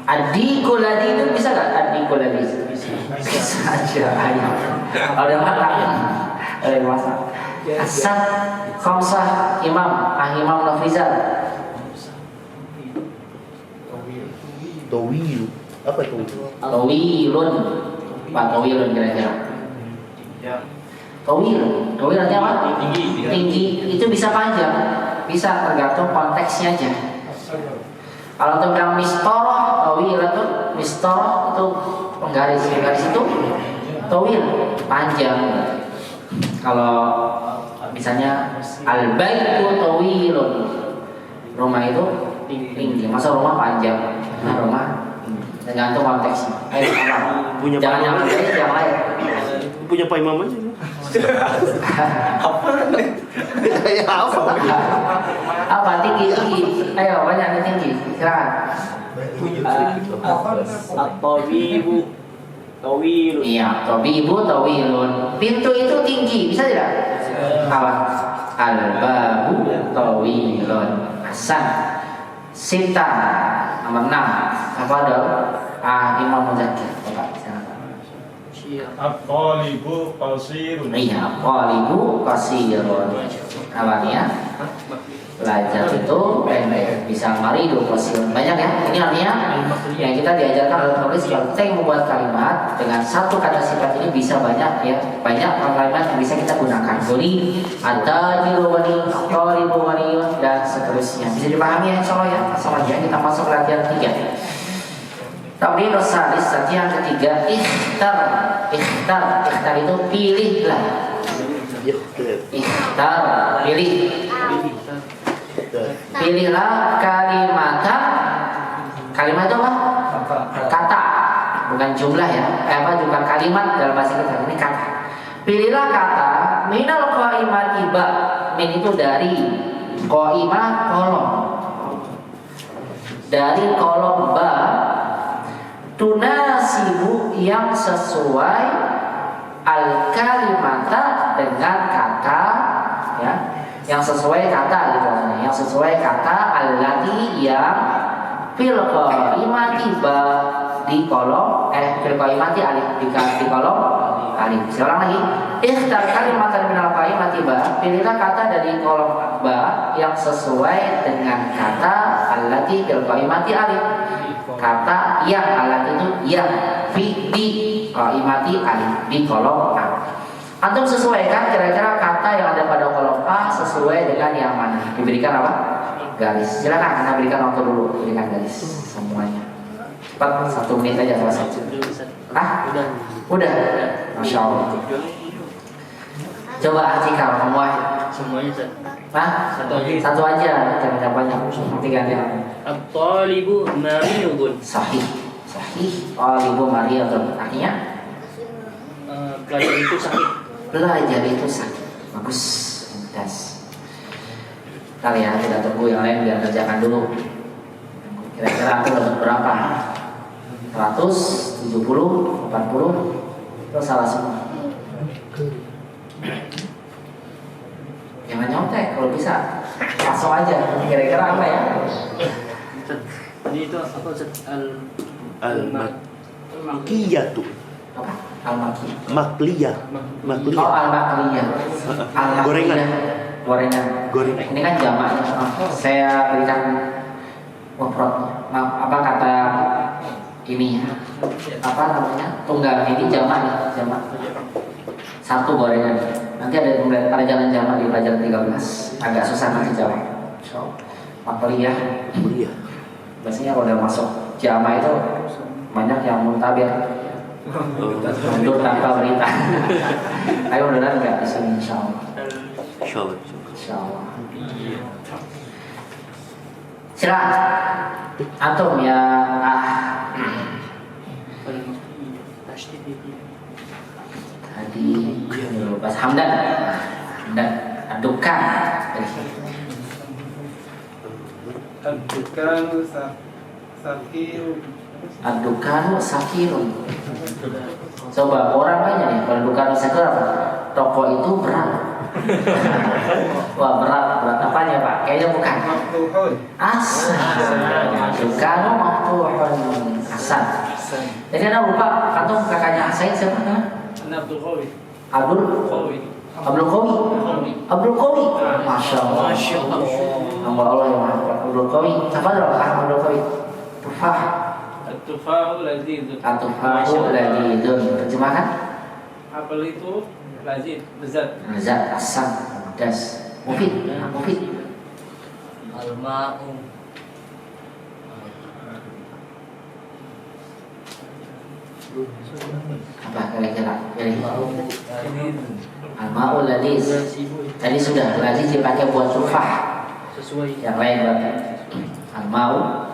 [SPEAKER 2] Adiku ladidun bisa nggak? Adiku ladidun bisa aja. Ayo. Udah matang. Udah masak. Hasan. Khamsah Imam. Imam Nafizal.
[SPEAKER 5] Tawilu. Apa itu?
[SPEAKER 2] Tawilun. Pak tawilun kira-kira. Tawil artinya apa? Tinggi. Itu bisa panjang. Bisa tergantung konteksnya aja. Kalau untuk bilang mistoroh, tawil itu mistoroh itu penggaris itu tawil panjang. Kalau misalnya al-baitu tawilun, rumah itu tinggi. Masa rumah panjang? Nah, rumah tergantung konteksnya.
[SPEAKER 5] Punya
[SPEAKER 2] Jangan yang
[SPEAKER 5] Pak
[SPEAKER 2] lain, yang lain.
[SPEAKER 5] Punya Pak Imam aja. Ya apa?
[SPEAKER 2] Apa tinggi? Ayo banyak nih tinggi. Silakan.
[SPEAKER 10] At-tabibu tawilun.
[SPEAKER 2] Iya, tabibu tawilun. Pintu itu tinggi, bisa tidak? Apa? Al-babu tawilun. Hasan. Sita nomor 6. Apa dong? Imam Muzakir. Coba silakan.
[SPEAKER 4] At-talibu qasirun.
[SPEAKER 2] Iya, qalibu qasirun. Awalnya belajar itu pendek, bisa maridu qasirun. Banyak ya. Ini artinya yang kita diajarkan oleh penulis kalau kita yang membuat kalimat dengan satu kata sifat ini bisa banyak ya. Banyak kalimat yang bisa kita gunakan. Guni, at-tajiru wani, qalibu wani dan seterusnya. Bisa dipahami ya insyaallah ya. Langsung aja kita masuk latihan 3. Tamrin salis yang ketiga ikhtar itu pilihlah. Ikhtar pilihlah kalimat itu apa? Kata bukan jumlah ya. Bukan kalimat dalam bahasa kita ini kata. Pilihlah kata minal qaimati ba. Min itu dari qaimah kolom. Dari kolom ba tunasibu yang sesuai al-kalimata dengan kata ya, yang sesuai kata gitu maksudnya, yang sesuai kata allati yang fil qaimati ba di kolom fil qaimati alif di kolom alif. Sekarang lagi ikhtar kalimatan minal qaimati ba, pilihlah kata dari kolom ba yang sesuai dengan kata allati fil qaimati alif. Kata yang alat itu yang di qaimati alif di kolom A. Antum sesuaikan kira-kira kata yang ada pada kolom A sesuai dengan yang mana. Diberikan apa? Garis. Silakan Anda berikan waktu dulu, berikan garis semuanya. Cepat 1 menit aja selesai. Udah. Masya Allah. Coba artikel semua.
[SPEAKER 10] Semuanya
[SPEAKER 2] Satu aja, jangan banyak. Nanti gantian.
[SPEAKER 10] At-talibu maridun.
[SPEAKER 2] Sahih. Talibu maridun. Artinya
[SPEAKER 10] Belajar itu sakit.
[SPEAKER 2] Belajar itu sakit. Bagus, mumtaz. Kalian kita tunggu yang lain biar kerjakan dulu. Kira-kira aku dapat berapa? 100, 70, 40. Itu salah semua. Jangan nyontek, kalau bisa langsung aja. Kira-kira apa ya?
[SPEAKER 10] Ini itu apa Ustaz?
[SPEAKER 5] Al-Makkiyah tuh.
[SPEAKER 2] Apa? Al-Maki.
[SPEAKER 5] Makliyah.
[SPEAKER 2] Oh,
[SPEAKER 5] Makliyah.
[SPEAKER 2] al-Makliyah.
[SPEAKER 5] Gorengan.
[SPEAKER 2] Gorengan. Ini kan jamaknya. Saya berikan apa kata ini apa namanya? Tunggal ini jamak. Satu gorengan. Nanti ada pelajaran jamak di pelajaran 13. Agak susah nanti jawab. Makliyah.
[SPEAKER 5] Makliyah.
[SPEAKER 2] Biasanya kalau udah masuk jamak itu banyak yang muntabir. Mundur tanpa berita. Ayo beneran nggak di sini insyaallah. Insyaallah. Silakan. Antum ya. Tadi Mas Hamdan. Adukan.
[SPEAKER 3] Adukan sakir.
[SPEAKER 2] Adukan sakirun. Coba orang aja nih, kalau adukan sakir apa? Toko itu berat. Wah berat apanya Pak? Kayaknya bukan.
[SPEAKER 3] Maftuhun.
[SPEAKER 2] Adukan maftuhun Hasan. Jadi anda lupa kantung kakaknya Hasan siapa?
[SPEAKER 10] Abdul Qawi.
[SPEAKER 2] Abdul Qawi. Masya Allah. Hamba Allah yang maha kuat. Abdul Qawi. Siapa adalah Abdul Qawi? Tufah.
[SPEAKER 10] At-tufahu lazizun.
[SPEAKER 2] At-tufahu lazizun. Terjemahkan?
[SPEAKER 10] Apel itu lazid, lezat.
[SPEAKER 2] Lezat, asam, pedas. Mufid.
[SPEAKER 8] Al-ma'u
[SPEAKER 2] Apa kira-kira? Al-ma'u ladiz. Tadi sudah ladiz dipakai buat tufah.
[SPEAKER 10] Sesuai.
[SPEAKER 2] Yang lain berarti al-ma'u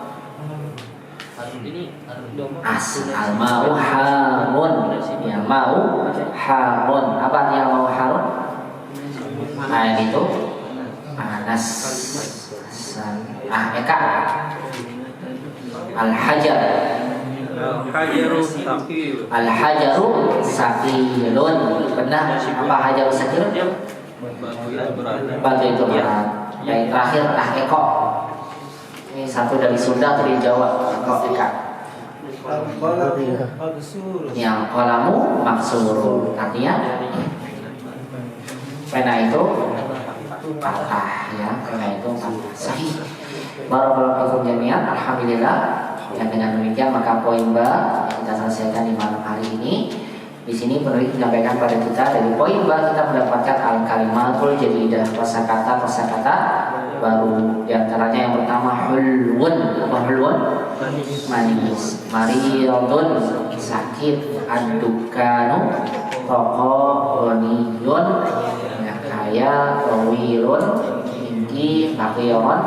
[SPEAKER 10] Ini
[SPEAKER 2] al-ma'u harun. Yang mau harun. Apa yang mau harun? Nah itu panas. Eka al-hajar. Al-hajaru sakilun. Benar apa hajaru sakilun? Batu itu berat. Yang terakhir Eko. Ini satu dari Sunda atau dari Jawa? Eka. Yang kolamu maksur. Artinya pena itu patah ya. Pena itu patah. Sahih. Barakallahu fikum jami'an. Alhamdulillah. Dan dengan demikian maka poin ba yang kita selesaikan di malam hari ini. Di sini penulis menyampaikan pada kita dari poin ba kita mendapatkan al-kalimatul jadidah, kosakata baru. Di antaranya yang pertama hulwun. Apa hulwun? Manis. Mariyadun sakit. Ad-dukanu toko ghaniyun kaya. Tawilun tinggi. Fakirun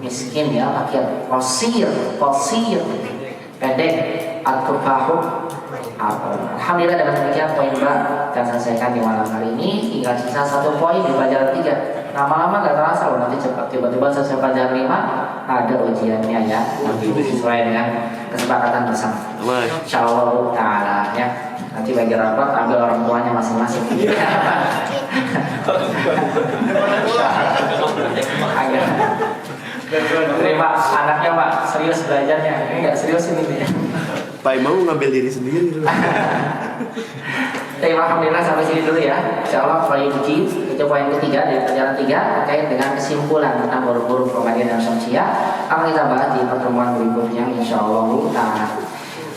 [SPEAKER 2] miskin ya, fakir. Qasir pendek. At-tufahu apel. Alhamdulillah dengan demikian poin ba kita selesaikan di malam hari ini. Tinggal sisa satu poin di pelajaran 3. Lama-lama gak terasa loh, nanti cepat. Tiba-tiba selesai pelajaran 5 ada ujiannya ya. Nanti sesuai dengan kesepakatan bersama. Insyaallah ta'ala ya. Nanti bagi rapat ambil orang tuanya masing-masing. Agak terima anaknya Pak, serius belajarnya. Ini enggak serius ini.
[SPEAKER 5] Pak mau ngambil diri sendiri.
[SPEAKER 2] Terima alhamdulillah sampai sini dulu ya. Insyaallah poin G itu poin ketiga dari pelajaran 3 terkait dengan kesimpulan tentang huruf-huruf Romaiyah dan Syamsiyah akan kita bahas di pertemuan berikutnya insyaallah taala.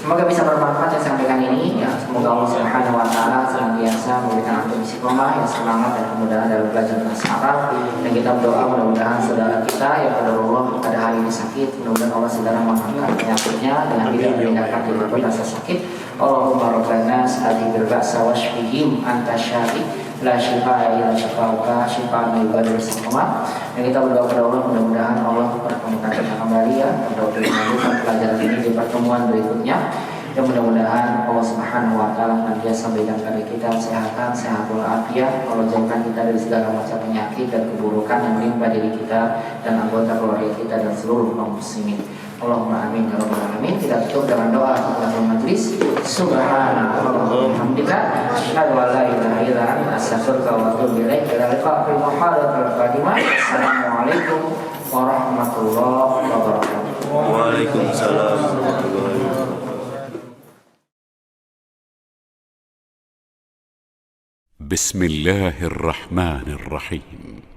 [SPEAKER 2] Semoga bisa bermanfaat yang sampaikan ini ya. Semoga Allah Subhanahu wa taala senantiasa memberikan antum istiqomah yang semangat dan kemudahan dalam belajar bahasa Arab. Dan kita berdoa mudah-mudahan saudara kita yang qadarullah pada hari ini sakit, mudah-mudahan Allah segera mengangkat penyakitnya dengan tidak meninggalkan dia rasa sakit. Allahumma rabbana adhibil ba'sa washfihim anta syafi la shifaa illa shifauka shifaan min ghairin saqama. Dan kita berdoa kepada Allah mudah-mudahan Allah mempertemukan kita kembali ya untuk melanjutkan pelajaran ini di pertemuan berikutnya. Dan mudah-mudahan Allah Subhanahu wa taala senantiasa berikan kepada kita kesehatan, sehat walafiat. Allah jauhkan kita dari segala macam penyakit dan keburukan yang menimpa diri kita dan anggota keluarga kita dan seluruh kaum muslimin. Allahumma amin ya rabbal alamin. Kita tutup dengan doa penutup majelis. Subhanallah walhamdulillah, asyhadu an la ilaha illa anta, astaghfiruka wa atubu ilaik. Ila liqa fil muhadaratil qadimah. Assalamualaikum warahmatullahi wabarakatuh.
[SPEAKER 5] Waalaikumsalam warahmatullahi wabarakatuh.
[SPEAKER 1] بسم الله الرحمن الرحيم